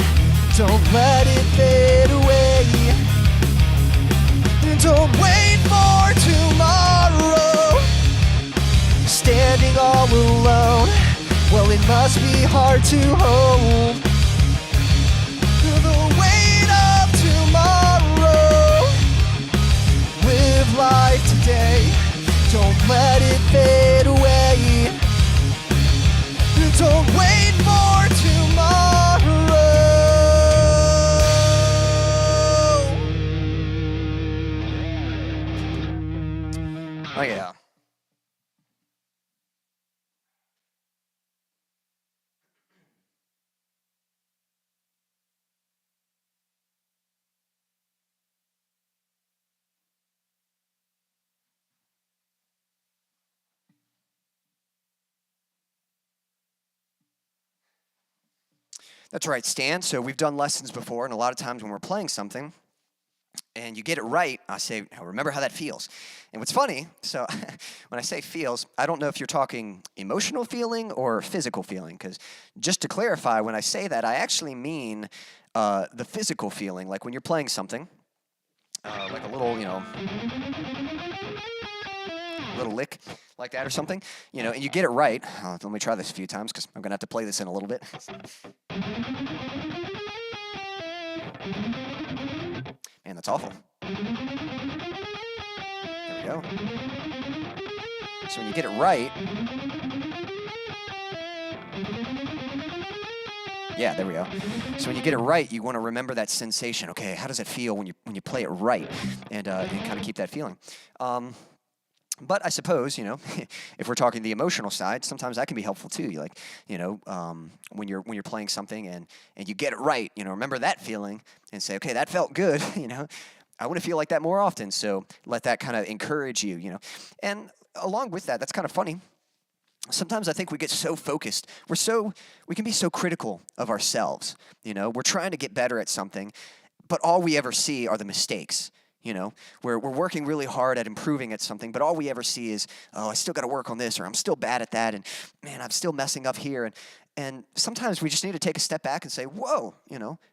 Don't let it fade away. must be hard to hold. The weight of tomorrow. Live life today. Don't let it fade away. Don't wait for tomorrow. Oh yeah. That's right, Stan. So we've done lessons before, and a lot of times when we're playing something and you get it right, I say, "Now remember how that feels." And what's funny, so when I say feels, I don't know if you're talking emotional feeling or physical feeling, because just to clarify, when I say that, I actually mean the physical feeling, like when you're playing something, like a little, little lick like that or something, and you get it right. Let me try this a few times because I'm going to have to play this in a little bit. Man, that's awful. There we go. So when you get it right, yeah, there we go. So when you get it right, you want to remember that sensation. Okay, how does it feel when you play it right, and kind of keep that feeling. But I suppose, if we're talking the emotional side, sometimes that can be helpful too. Like, when you're playing something and you get it right, remember that feeling and say, okay, that felt good. I want to feel like that more often. So let that kind of encourage you. And along with that, that's kind of funny. Sometimes I think we get so focused. We can be so critical of ourselves. We're trying to get better at something, but all we ever see are the mistakes. We're working really hard at improving at something, but all we ever see is, oh, I still got to work on this, or I'm still bad at that, and man, I'm still messing up here. And sometimes we just need to take a step back and say, whoa,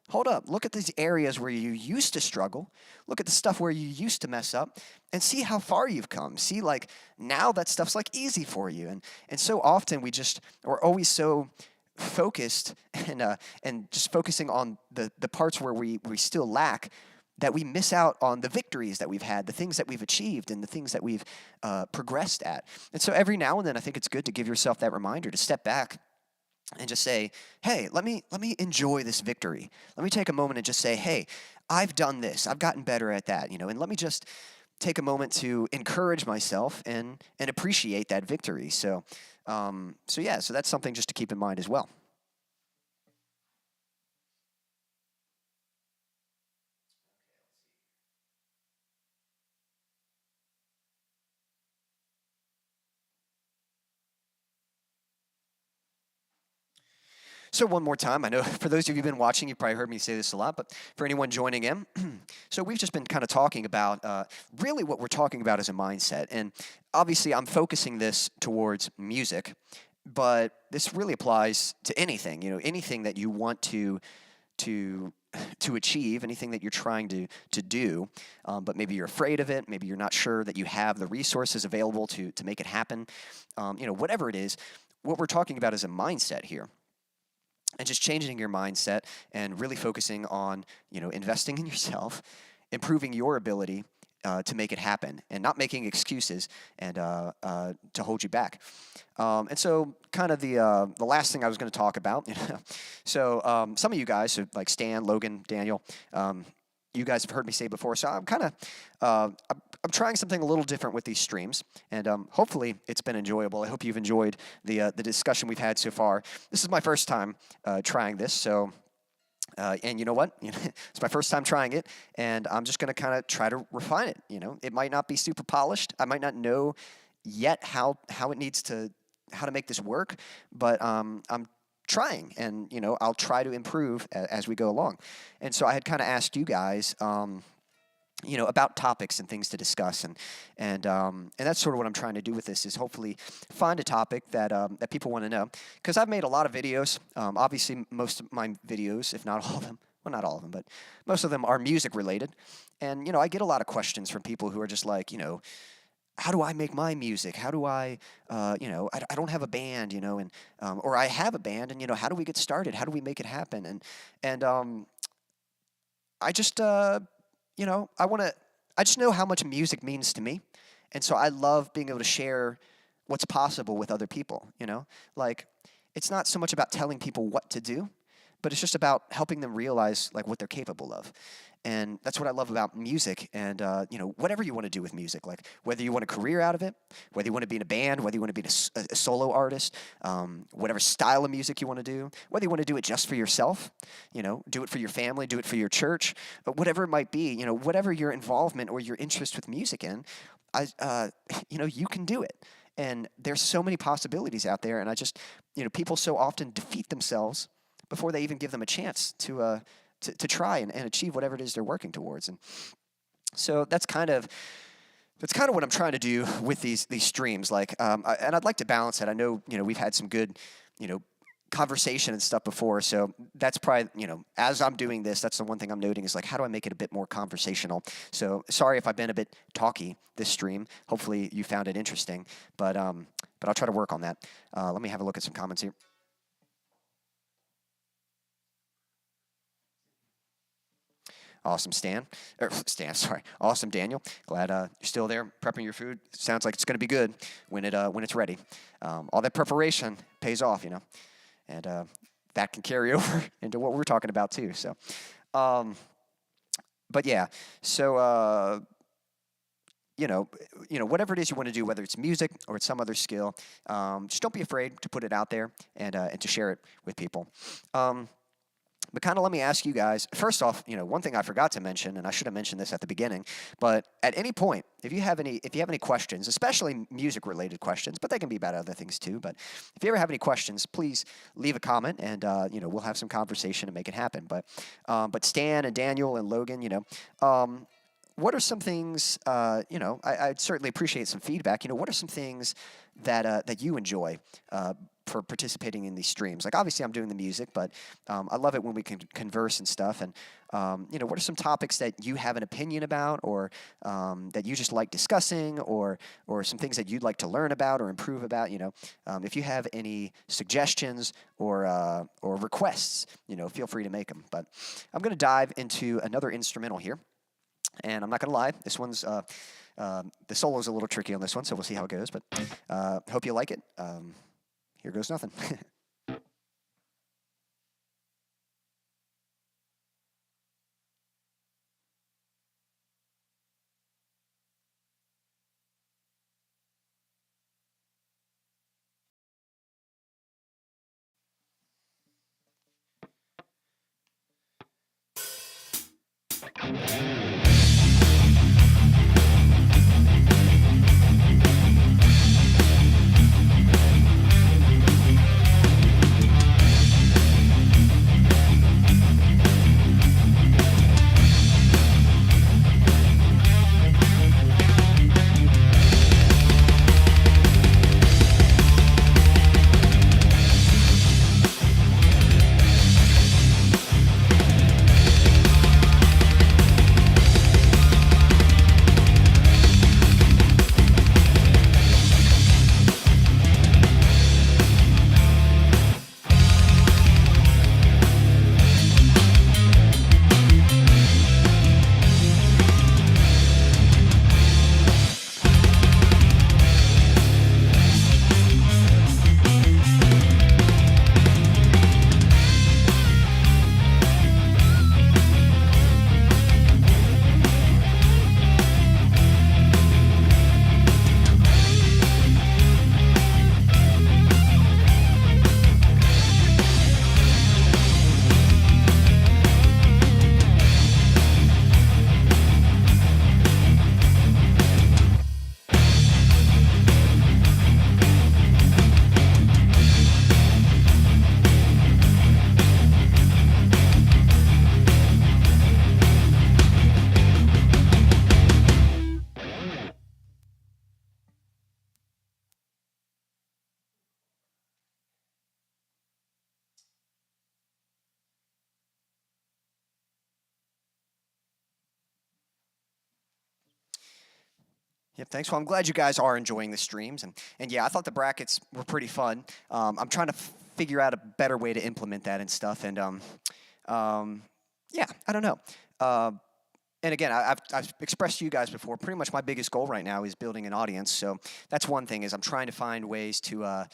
hold up. Look at these areas where you used to struggle. Look at the stuff where you used to mess up, and see how far you've come. See, like, now that stuff's like easy for you. And so often we're always so focused and just focusing on the parts where we still lack, that we miss out on the victories that we've had, the things that we've achieved, and the things that we've progressed at. And so every now and then, I think it's good to give yourself that reminder to step back and just say, hey, let me enjoy this victory. Let me take a moment and just say, hey, I've done this. I've gotten better at that, and let me just take a moment to encourage myself and appreciate that victory. So that's something just to keep in mind as well. So one more time, I know for those of you who've been watching, you've probably heard me say this a lot, but for anyone joining in, so we've just been kind of talking about, really what we're talking about is a mindset. And obviously I'm focusing this towards music, but this really applies to anything, anything that you want to achieve, anything that you're trying to do, but maybe you're afraid of it, maybe you're not sure that you have the resources available to make it happen, whatever it is, what we're talking about is a mindset here. And just changing your mindset and really focusing on, investing in yourself, improving your ability to make it happen, and not making excuses and to hold you back. And so, kind of the last thing I was going to talk about. So some of you guys, so like Stan, Logan, Daniel, you guys have heard me say before. So I'm kind of I'm trying something a little different with these streams, and hopefully it's been enjoyable. I hope you've enjoyed the discussion we've had so far. This is my first time trying this, so and you know what? It's my first time trying it, and I'm just going to kind of try to refine it. It might not be super polished. I might not know yet how to make this work, but I'm trying, and I'll try to improve as we go along. And so I had kind of asked you guys about topics and things to discuss, and that's sort of what I'm trying to do with this, is hopefully find a topic that people want to know, because I've made a lot of videos. Obviously, most of my videos, if not all of them, well, not all of them, but most of them are music related, and I get a lot of questions from people who are just like, how do I make my music? How do I, I don't have a band, and or I have a band, and how do we get started? How do we make it happen? And I just, I just know how much music means to me, and so I love being able to share what's possible with other people. Like it's not so much about telling people what to do, but it's just about helping them realize like what they're capable of. And that's what I love about music, and whatever you want to do with music, like whether you want a career out of it, whether you want to be in a band, whether you want to be a solo artist, whatever style of music you want to do, whether you want to do it just for yourself, do it for your family, do it for your church, but whatever it might be, whatever your involvement or your interest with music in, you can do it. And there's so many possibilities out there, and I just, people so often defeat themselves before they even give them a chance to try and achieve whatever it is they're working towards. And so that's kind of what I'm trying to do with these streams. Like, and I'd like to balance it. I know, we've had some good, conversation and stuff before. So that's probably, as I'm doing this, that's the one thing I'm noting is like, how do I make it a bit more conversational? So sorry if I've been a bit talky this stream. Hopefully you found it interesting, but I'll try to work on that. Let me have a look at some comments here. Awesome, Awesome, Daniel. Glad you're still there prepping your food. Sounds like it's going to be good when it's ready. All that preparation pays off, and that can carry over into what we're talking about too. So, but yeah, so whatever it is you want to do, whether it's music or it's some other skill, just don't be afraid to put it out there and to share it with people. But kind of let me ask you guys, first off, one thing I forgot to mention, and I should have mentioned this at the beginning, but at any point, if you have any questions, especially music-related questions, but they can be about other things too, but if you ever have any questions, please leave a comment, and, we'll have some conversation to make it happen. But Stan and Daniel and Logan, what are some things, I'd certainly appreciate some feedback. What are some things that you enjoy for participating in these streams? Like, obviously, I'm doing the music, but I love it when we can converse and stuff. And, what are some topics that you have an opinion about, or that you just like discussing, or some things that you'd like to learn about or improve about? If you have any suggestions or requests, feel free to make them. But I'm going to dive into another instrumental here. And I'm not going to lie, this one's, the solo's a little tricky on this one, so we'll see how it goes. But hope you like it. Here goes nothing. Yep, thanks. Well, I'm glad you guys are enjoying the streams, and yeah, I thought the brackets were pretty fun. I'm trying to figure out a better way to implement that and stuff, and yeah, I don't know. Uh, and again, I've expressed to you guys before. Pretty much my biggest goal right now is building an audience. So that's one thing, is I'm trying to find ways to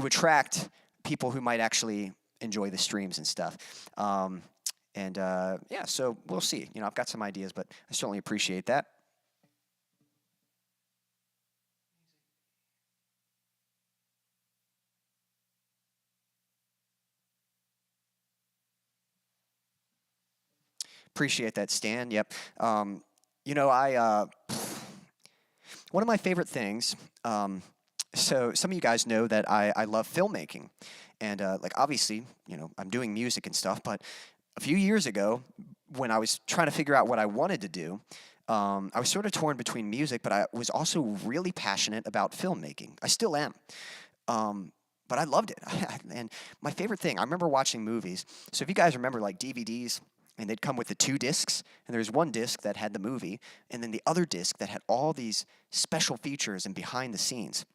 attract people who might actually enjoy the streams and stuff. And yeah, so we'll see. I've got some ideas, but I certainly appreciate that. Appreciate that, Stan. Yep. I one of my favorite things. So some of you guys know that I love filmmaking, and like obviously, I'm doing music and stuff. But a few years ago, when I was trying to figure out what I wanted to do, I was sort of torn between music, but I was also really passionate about filmmaking. I still am. But I loved it. And my favorite thing, I remember watching movies. So if you guys remember, like DVDs, and they'd come with the 2 discs, and there's one disc that had the movie, and then the other disc that had all these special features and behind the scenes.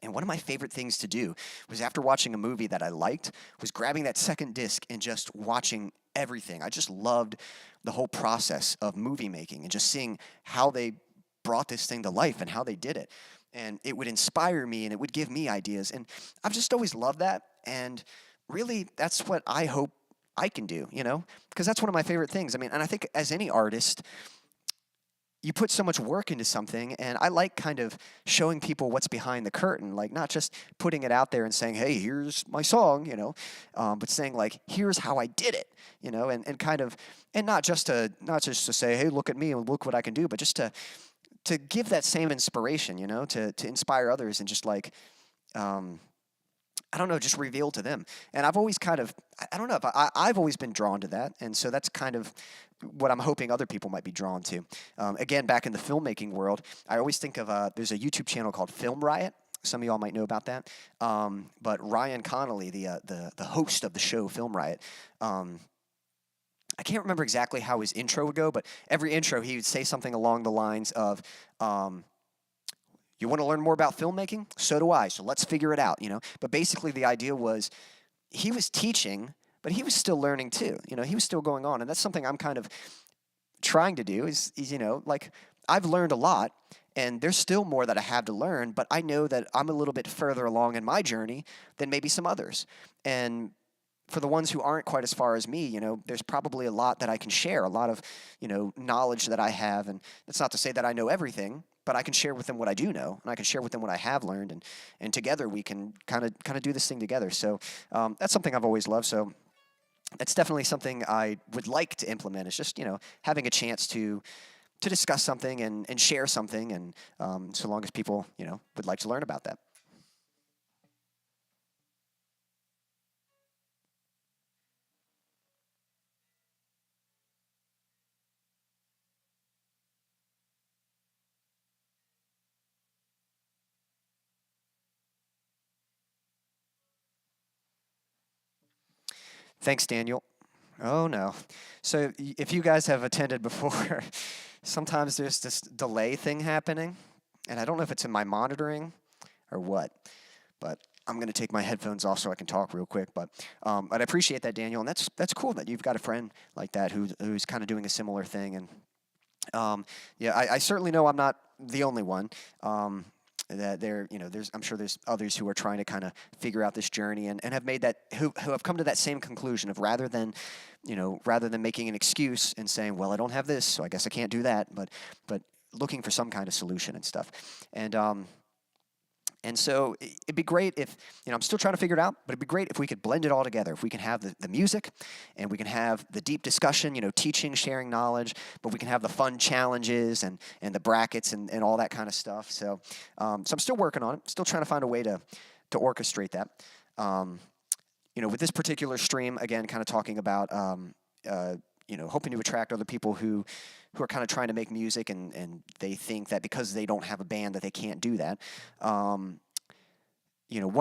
And one of my favorite things to do was, after watching a movie that I liked, was grabbing that second disc and just watching everything. I just loved the whole process of movie making and just seeing how they brought this thing to life and how they did it. And it would inspire me, and it would give me ideas. And I've just always loved that. And really, that's what I hope I can do, because that's one of my favorite things. I mean, and I think as any artist, you put so much work into something, and I like kind of showing people what's behind the curtain, like not just putting it out there and saying, hey, here's my song, but saying, like, here's how I did it, and kind of, and not just to say, hey, look at me and look what I can do, but just to give that same inspiration, to inspire others, and just like, I don't know, just reveal to them. And I've always kind of, I don't know, if I've always been drawn to that. And so that's kind of what I'm hoping other people might be drawn to. Again, back in the filmmaking world, I always think of, there's a YouTube channel called Film Riot. Some of y'all might know about that. But Ryan Connolly, the host of the show Film Riot, I can't remember exactly how his intro would go, but every intro he would say something along the lines of, you want to learn more about filmmaking? So do I. So let's figure it out, But basically the idea was, he was teaching, but he was still learning too. He was still going on. And that's something I'm kind of trying to do is like, I've learned a lot, and there's still more that I have to learn, but I know that I'm a little bit further along in my journey than maybe some others. And for the ones who aren't quite as far as me, there's probably a lot that I can share, a lot of, knowledge that I have. And that's not to say that I know everything, but I can share with them what I do know, and I can share with them what I have learned, and together we can kind of do this thing together. So that's something I've always loved. So that's definitely something I would like to implement, is just, having a chance to discuss something and share something, and so long as people, would like to learn about that. Thanks, Daniel. Oh, no. So if you guys have attended before, sometimes there's this delay thing happening, and I don't know if it's in my monitoring or what, but I'm going to take my headphones off so I can talk real quick. But I appreciate that, Daniel, and that's cool that you've got a friend like that who's kind of doing a similar thing. And yeah, I certainly know I'm not the only one. That I'm sure there's others who are trying to kind of figure out this journey, and have made that, who have come to that same conclusion of, rather than making an excuse and saying, well, I don't have this, so I guess I can't do that, but looking for some kind of solution and stuff. And so it'd be great if, I'm still trying to figure it out, but it'd be great if we could blend it all together. If we can have the music, and we can have the deep discussion, teaching, sharing knowledge, but we can have the fun challenges and the brackets and all that kind of stuff. So I'm still working on it, still trying to find a way to orchestrate that. With this particular stream, again, kind of talking about, hoping to attract other people who are kind of trying to make music, and they think that because they don't have a band that they can't do that. One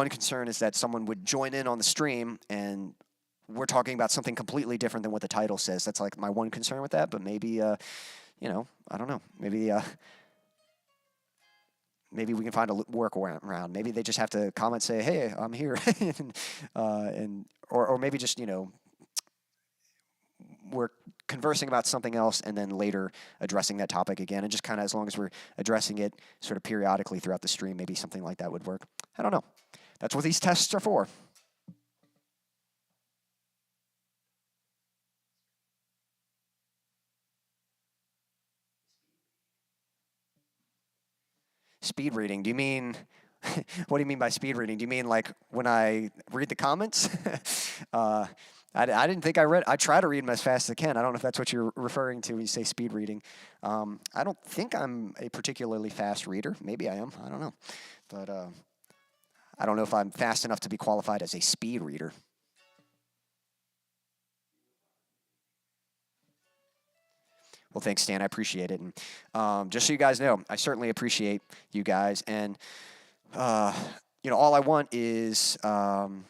concern is that someone would join in on the stream, and we're talking about something completely different than what the title says. That's like my one concern with that, but maybe, I don't know, maybe maybe we can find a workaround. Maybe they just have to comment, say, "Hey, I'm here," or maybe just we're conversing about something else and then later addressing that topic again, and just kind of as long as we're addressing it sort of periodically throughout the stream, maybe something like that would work. I don't know. That's what these tests are for. Speed reading. Do you mean, what do you mean by speed reading? Do you mean like when I read the comments? I didn't think I try to read them as fast as I can. I don't know if that's what you're referring to when you say speed reading. I don't think I'm a particularly fast reader. Maybe I am. I don't know. But I don't know if I'm fast enough to be qualified as a speed reader. Well, thanks, Stan. I appreciate it. And just so you guys know, I certainly appreciate you guys. And, all I want is to,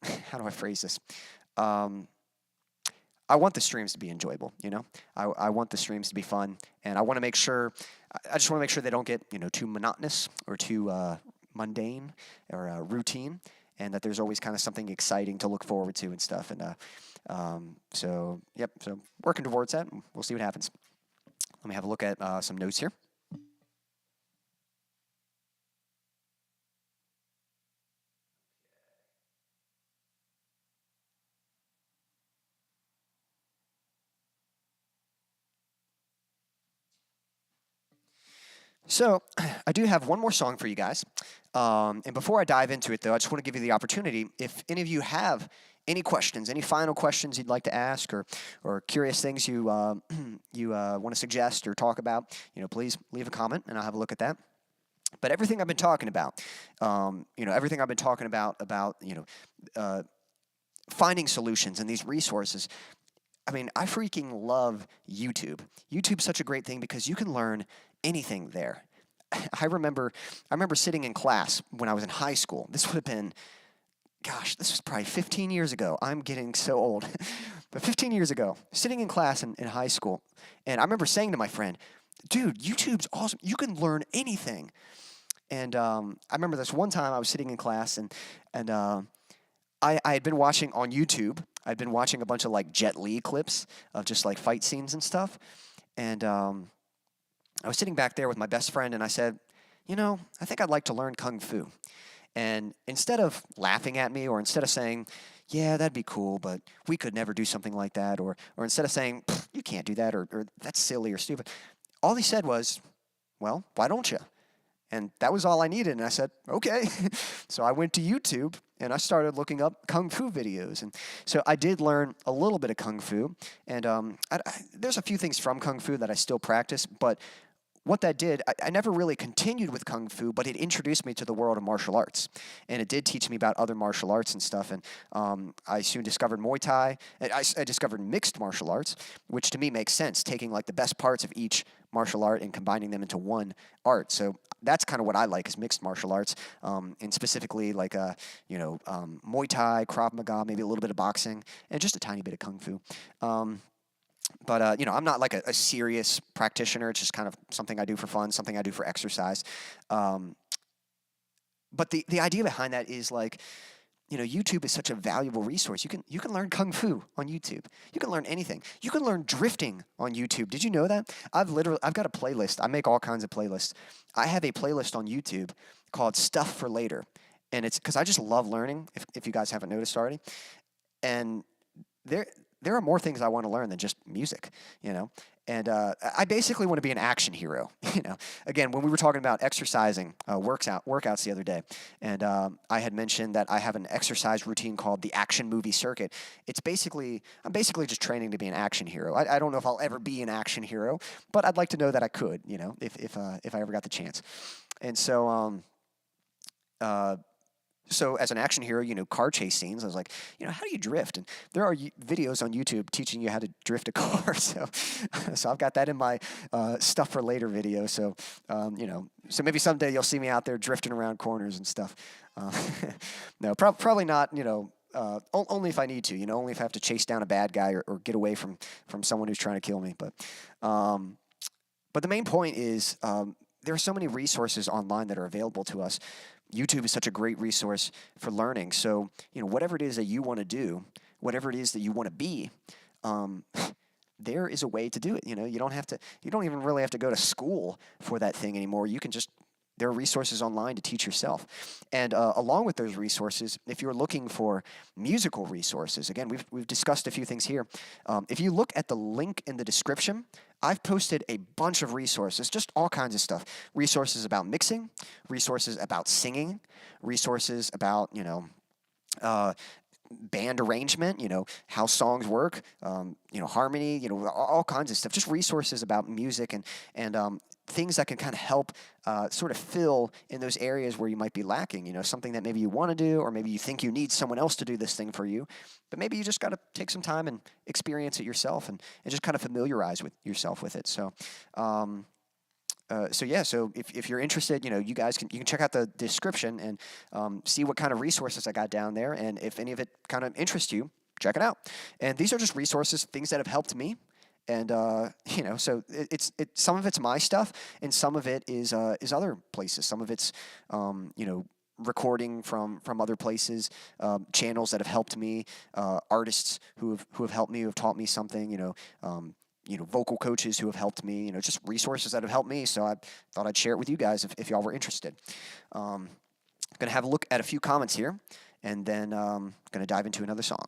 how do I phrase this? I want the streams to be enjoyable, I want the streams to be fun. And I want to make sure, I just want to make sure they don't get, too monotonous or too mundane or routine. And that there's always kind of something exciting to look forward to and stuff. And so working towards that. We'll see what happens. Let me have a look at some notes here. So I do have one more song for you guys. And before I dive into it, though, I just want to give you the opportunity, if any of you have any questions, any final questions you'd like to ask, or curious things you want to suggest or talk about, please leave a comment, and I'll have a look at that. But everything I've been talking about, finding solutions and these resources, I mean, I freaking love YouTube. YouTube's such a great thing because you can learn anything there. I remember sitting in class when I was in high school. This would have been, this was probably 15 years ago. I'm getting so old. But 15 years ago, sitting in class in high school, and I remember saying to my friend, dude, YouTube's awesome. You can learn anything. And I remember this one time I was sitting in class, and I had been watching on YouTube. I'd been watching a bunch of like Jet Li clips of just like fight scenes and stuff. And I was sitting back there with my best friend, and I said, I think I'd like to learn Kung Fu. And instead of laughing at me, or instead of saying, yeah, that'd be cool, but we could never do something like that, or instead of saying, you can't do that, or that's silly or stupid, all he said was, well, why don't you? And that was all I needed. And I said, okay. So I went to YouTube and I started looking up Kung Fu videos. And so I did learn a little bit of Kung Fu. And there's a few things from Kung Fu that I still practice. But what that did, I never really continued with Kung Fu, but it introduced me to the world of martial arts. And it did teach me about other martial arts and stuff. And I soon discovered Muay Thai. I discovered mixed martial arts, which to me makes sense, taking like the best parts of each martial art and combining them into one art. So that's kind of what I like, is mixed martial arts, and specifically like Muay Thai, Krav Maga, maybe a little bit of boxing, and just a tiny bit of Kung Fu. But I'm not like a serious practitioner. It's just kind of something I do for fun, something I do for exercise. But the idea behind that is like, YouTube is such a valuable resource. You can learn Kung Fu on YouTube. You can learn anything. You can learn drifting on YouTube. Did you know that? I've got a playlist. I make all kinds of playlists. I have a playlist on YouTube called Stuff for Later. And it's because I just love learning, if you guys haven't noticed already. And there are more things I want to learn than just music, And I basically want to be an action hero, Again, when we were talking about exercising, workouts the other day, and I had mentioned that I have an exercise routine called the Action Movie Circuit. I'm basically just training to be an action hero. I don't know if I'll ever be an action hero, but I'd like to know that I could, if I ever got the chance. And so, So as an action hero, car chase scenes, I was like, how do you drift? And there are videos on YouTube teaching you how to drift a car. So I've got that in my Stuff for Later video. So, so maybe someday you'll see me out there drifting around corners and stuff. No, probably not, only if I need to, only if I have to chase down a bad guy or get away from someone who's trying to kill me. But But the main point is there are so many resources online that are available to us. YouTube is such a great resource for learning. So, whatever it is that you want to do, whatever it is that you want to be, there is a way to do it. You don't even really have to go to school for that thing anymore. There are resources online to teach yourself. And along with those resources, if you're looking for musical resources, again, we've discussed a few things here. If you look at the link in the description, I've posted a bunch of resources, just all kinds of stuff. Resources about mixing, resources about singing, resources about, band arrangement, how songs work, harmony, all kinds of stuff. Just resources about music and things that can kind of help sort of fill in those areas where you might be lacking. Something that maybe you want to do, or maybe you think you need someone else to do this thing for you, but maybe you just got to take some time and experience it yourself and just kind of familiarize with yourself with it. So if you're interested, you can check out the description and see what kind of resources I got down there, and if any of it kind of interests you, check it out. And these are just resources, things that have helped me, and so some of it's my stuff, and some of it is other places. Some of it's recording from other places, channels that have helped me, artists who have helped me, who have taught me something, vocal coaches who have helped me, just resources that have helped me. So I thought I'd share it with you guys if y'all were interested. I'm going to have a look at a few comments here, and then going to dive into another song.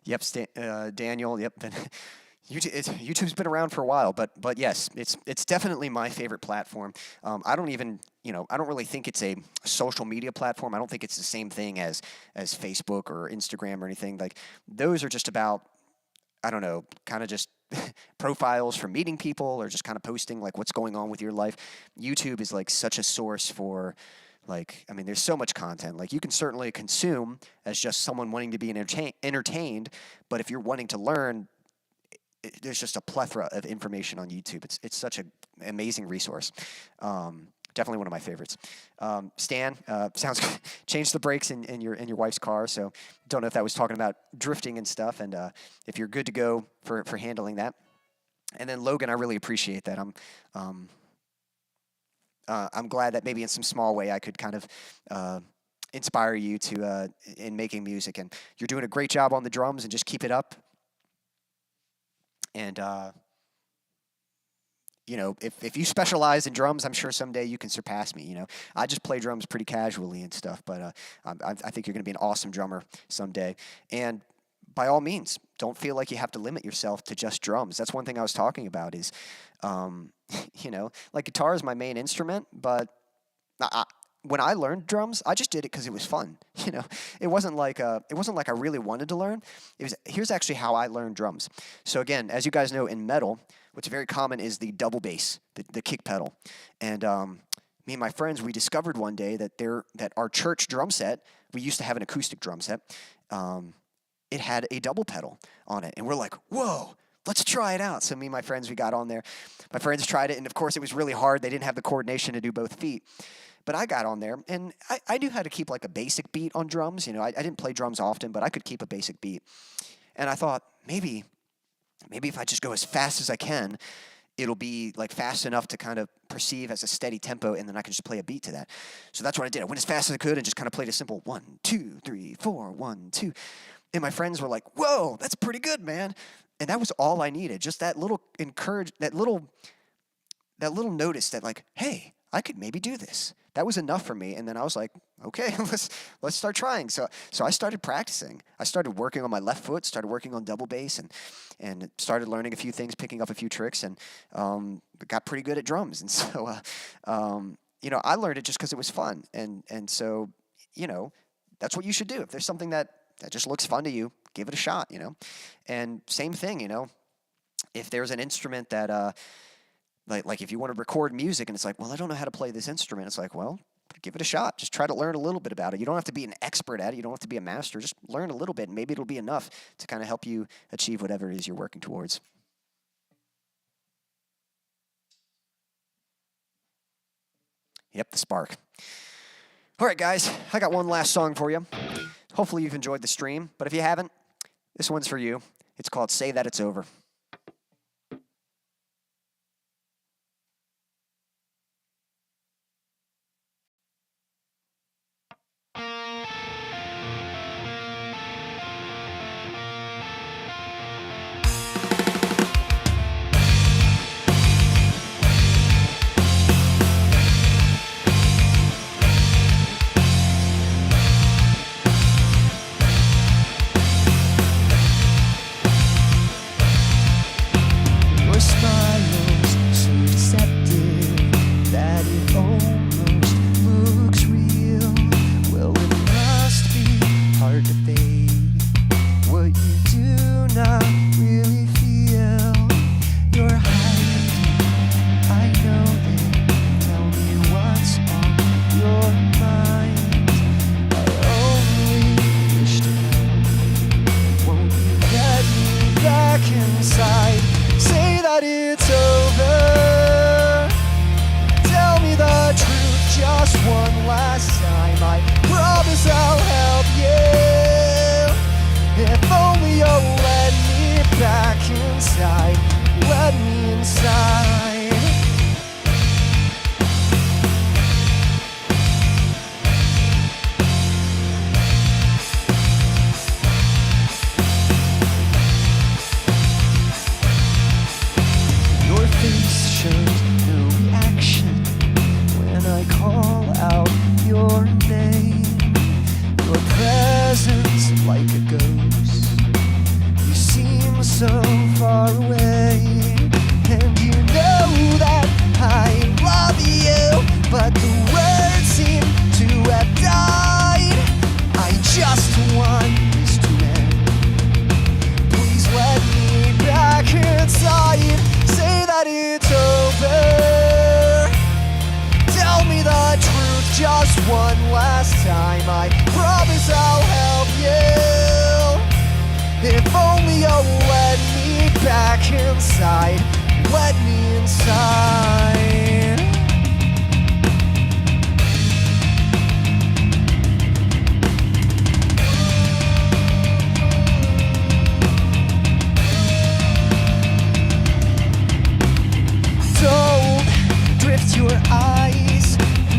Yep, Daniel. Yep. YouTube's been around for a while, but yes, it's definitely my favorite platform. I don't really think it's a social media platform. I don't think it's the same thing as Facebook or Instagram or anything. Like, those are just about, I don't know, kind of just profiles for meeting people or just kind of posting like what's going on with your life. YouTube is like such a source for, there's so much content. Like, you can certainly consume as just someone wanting to be entertained, but if you're wanting to learn, there's just a plethora of information on YouTube. It's such an amazing resource. Definitely one of my favorites. Stan, sounds change the brakes in your wife's car. So don't know if that was talking about drifting and stuff, and if you're good to go for handling that. And then Logan, I really appreciate that. I'm glad that maybe in some small way I could kind of inspire you to in making music, and you're doing a great job on the drums, and just keep it up. And if you specialize in drums, I'm sure someday you can surpass me. I just play drums pretty casually and stuff, but I think you're going to be an awesome drummer someday. And by all means, don't feel like you have to limit yourself to just drums. That's one thing I was talking about is, like, guitar is my main instrument, but when I learned drums, I just did it because it was fun. It wasn't like I really wanted to learn. Here's actually how I learned drums. So again, as you guys know, in metal, what's very common is the double bass, the kick pedal. And me and my friends, we discovered one day that our church drum set, we used to have an acoustic drum set. It had a double pedal on it, and we're like, whoa, let's try it out. So me and my friends, we got on there. My friends tried it, and of course it was really hard. They didn't have the coordination to do both feet. But I got on there, and I knew how to keep like a basic beat on drums. I didn't play drums often, but I could keep a basic beat. And I thought, maybe if I just go as fast as I can, it'll be like fast enough to kind of perceive as a steady tempo, and then I can just play a beat to that. So that's what I did. I went as fast as I could and just kind of played a simple 1, 2, 3, 4, 1, 2. And my friends were like, whoa, that's pretty good, man. And that was all I needed. Just that little notice that, like, hey, I could maybe do this. That was enough for me. And then I was like, okay, let's start trying. So I started practicing. I started working on my left foot, started working on double bass, and started learning a few things, picking up a few tricks, and got pretty good at drums. And so, I learned it just because it was fun. And so, that's what you should do. If there's something that just looks fun to you, give it a shot, And same thing, if there's an instrument that Like if you want to record music and it's like, well, I don't know how to play this instrument. It's like, well, give it a shot. Just try to learn a little bit about it. You don't have to be an expert at it. You don't have to be a master. Just learn a little bit, and maybe it'll be enough to kind of help you achieve whatever it is you're working towards. Yep, the spark. All right, guys, I got one last song for you. Hopefully you've enjoyed the stream, but if you haven't, this one's for you. It's called Say That It's Over.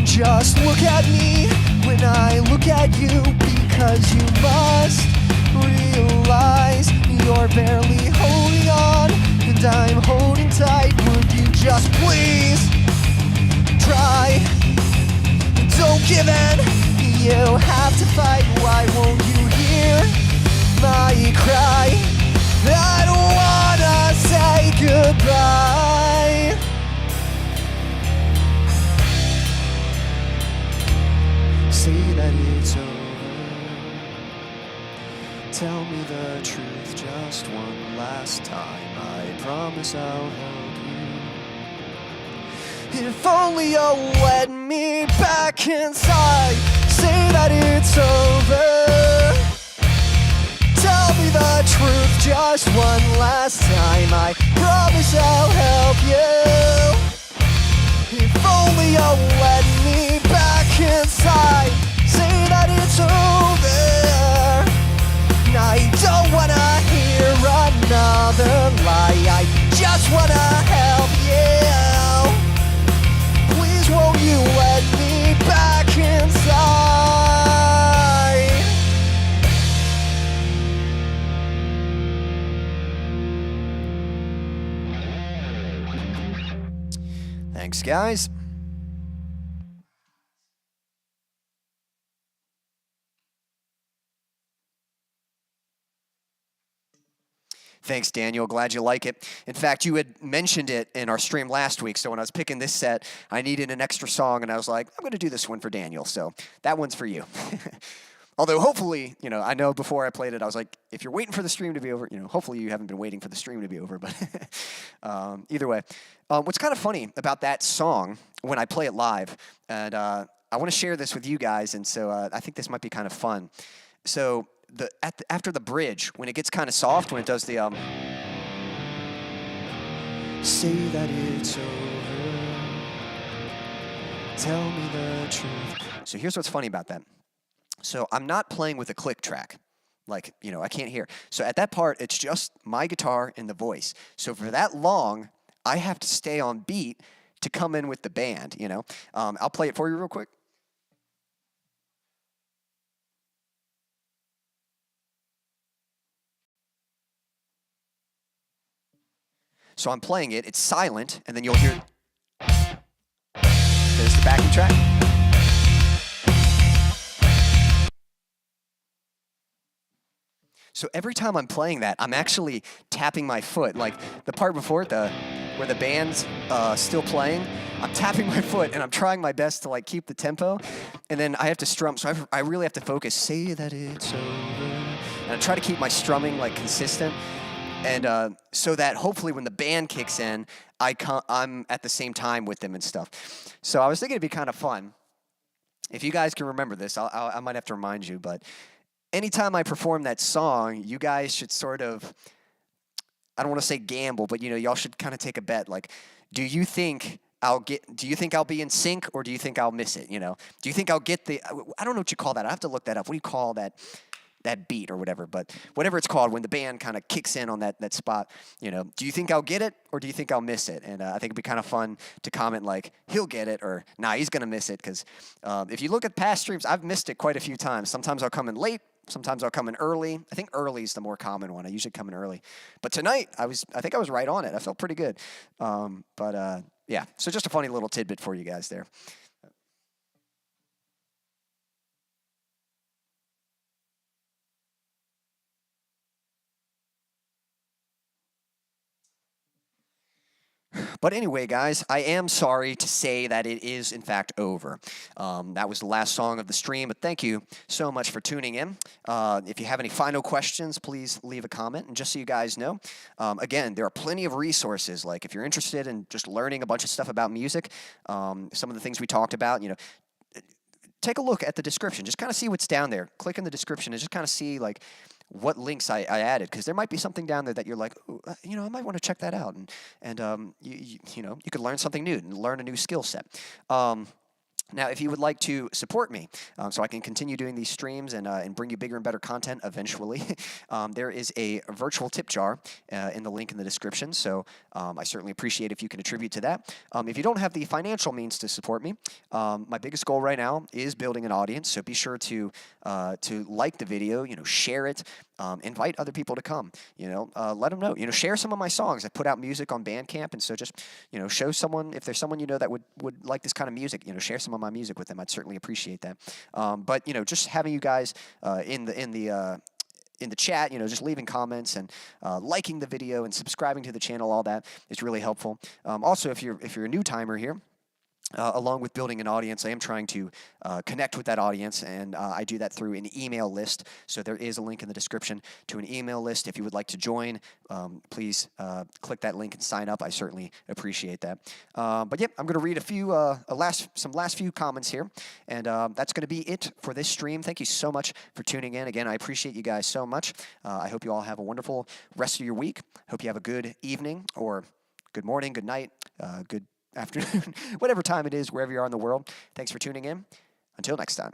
Just look at me when I look at you, because you must realize you're barely holding on and I'm holding tight. Would you just please try? Don't give in, you have to fight. Why won't you hear my cry? I don't wanna say goodbye. Say that it's over. Tell me the truth just one last time. I promise I'll help you. If only you'll let me back inside. Say that it's over. Tell me the truth just one last time. I promise I'll help you. If only you'll let me back inside. Say that it's over. I don't wanna hear another lie. I just wanna help you. Please won't you let me back inside? Thanks, guys. Thanks, Daniel. Glad you like it. In fact, you had mentioned it in our stream last week, so when I was picking this set, I needed an extra song, and I was like, I'm going to do this one for Daniel, so that one's for you. Although hopefully, I know before I played it, I was like, if you're waiting for the stream to be over, hopefully you haven't been waiting for the stream to be over. But either way, what's kind of funny about that song when I play it live, and I want to share this with you guys, and so I think this might be kind of fun. So after the bridge, when it gets kind of soft, when it does the say that it's over, tell me the truth. So here's what's funny about that. So I'm not playing with a click track. Like, I can't hear. So at that part, it's just my guitar and the voice. So for that long, I have to stay on beat to come in with the band, I'll play it for you real quick. So I'm playing it, it's silent, and then you'll hear, there's the backing track. So every time I'm playing that, I'm actually tapping my foot. Like the part before it, where the band's still playing, I'm tapping my foot and I'm trying my best to keep the tempo. And then I have to strum, so I really have to focus. Say that it's over. And I try to keep my strumming consistent. And so that hopefully when the band kicks in, I'm at the same time with them and stuff. So I was thinking it'd be kind of fun. If you guys can remember this, I might have to remind you, but anytime I perform that song, you guys should sort of, I don't want to say gamble, but y'all should kind of take a bet. Like, do you think I'll be in sync, or do you think I'll miss it? Do you think I'll get I don't know what you call that. I have to look that up. What do you call that beat or whatever? But whatever it's called, when the band kind of kicks in on that spot, do you think I'll get it, or do you think I'll miss it? And I think it'd be kind of fun to comment like, he'll get it, or nah, he's going to miss it. Because if you look at past streams, I've missed it quite a few times. Sometimes I'll come in late. Sometimes I'll come in early. I think early is the more common one. I usually come in early. But tonight, I think I was right on it. I felt pretty good. Yeah, so just a funny little tidbit for you guys there. But anyway, guys, I am sorry to say that it is, in fact, over. That was the last song of the stream, but thank you so much for tuning in. If you have any final questions, please leave a comment. And just so you guys know, again, there are plenty of resources. Like if you're interested in just learning a bunch of stuff about music, some of the things we talked about, take a look at the description. Just kind of see what's down there. Click in the description and just kind of see what links I added, because there might be something down there that you're like, ooh, I might want to check that out, and you could learn something new and learn a new skill set. Now, if you would like to support me so I can continue doing these streams and bring you bigger and better content eventually, there is a virtual tip jar in the link in the description, so I certainly appreciate if you can attribute to that. If you don't have the financial means to support me, my biggest goal right now is building an audience, so be sure to like the video, share it, invite other people to come, let them know, share some of my songs. I put out music on Bandcamp, and so just, show someone, if there's someone that would like this kind of music, share some of my music with them. I'd certainly appreciate that. But, just having you guys in the chat, just leaving comments and liking the video and subscribing to the channel, all that is really helpful. Also, if you're a new timer here, along with building an audience, I am trying to connect with that audience, and I do that through an email list. So there is a link in the description to an email list. If you would like to join, please click that link and sign up. I certainly appreciate that. But yeah, I'm going to read some last few comments here, and that's going to be it for this stream. Thank you so much for tuning in. Again, I appreciate you guys so much. I hope you all have a wonderful rest of your week. Hope you have a good evening, or good morning, good night, good afternoon, whatever time it is, wherever you are in the world. Thanks for tuning in. Until next time.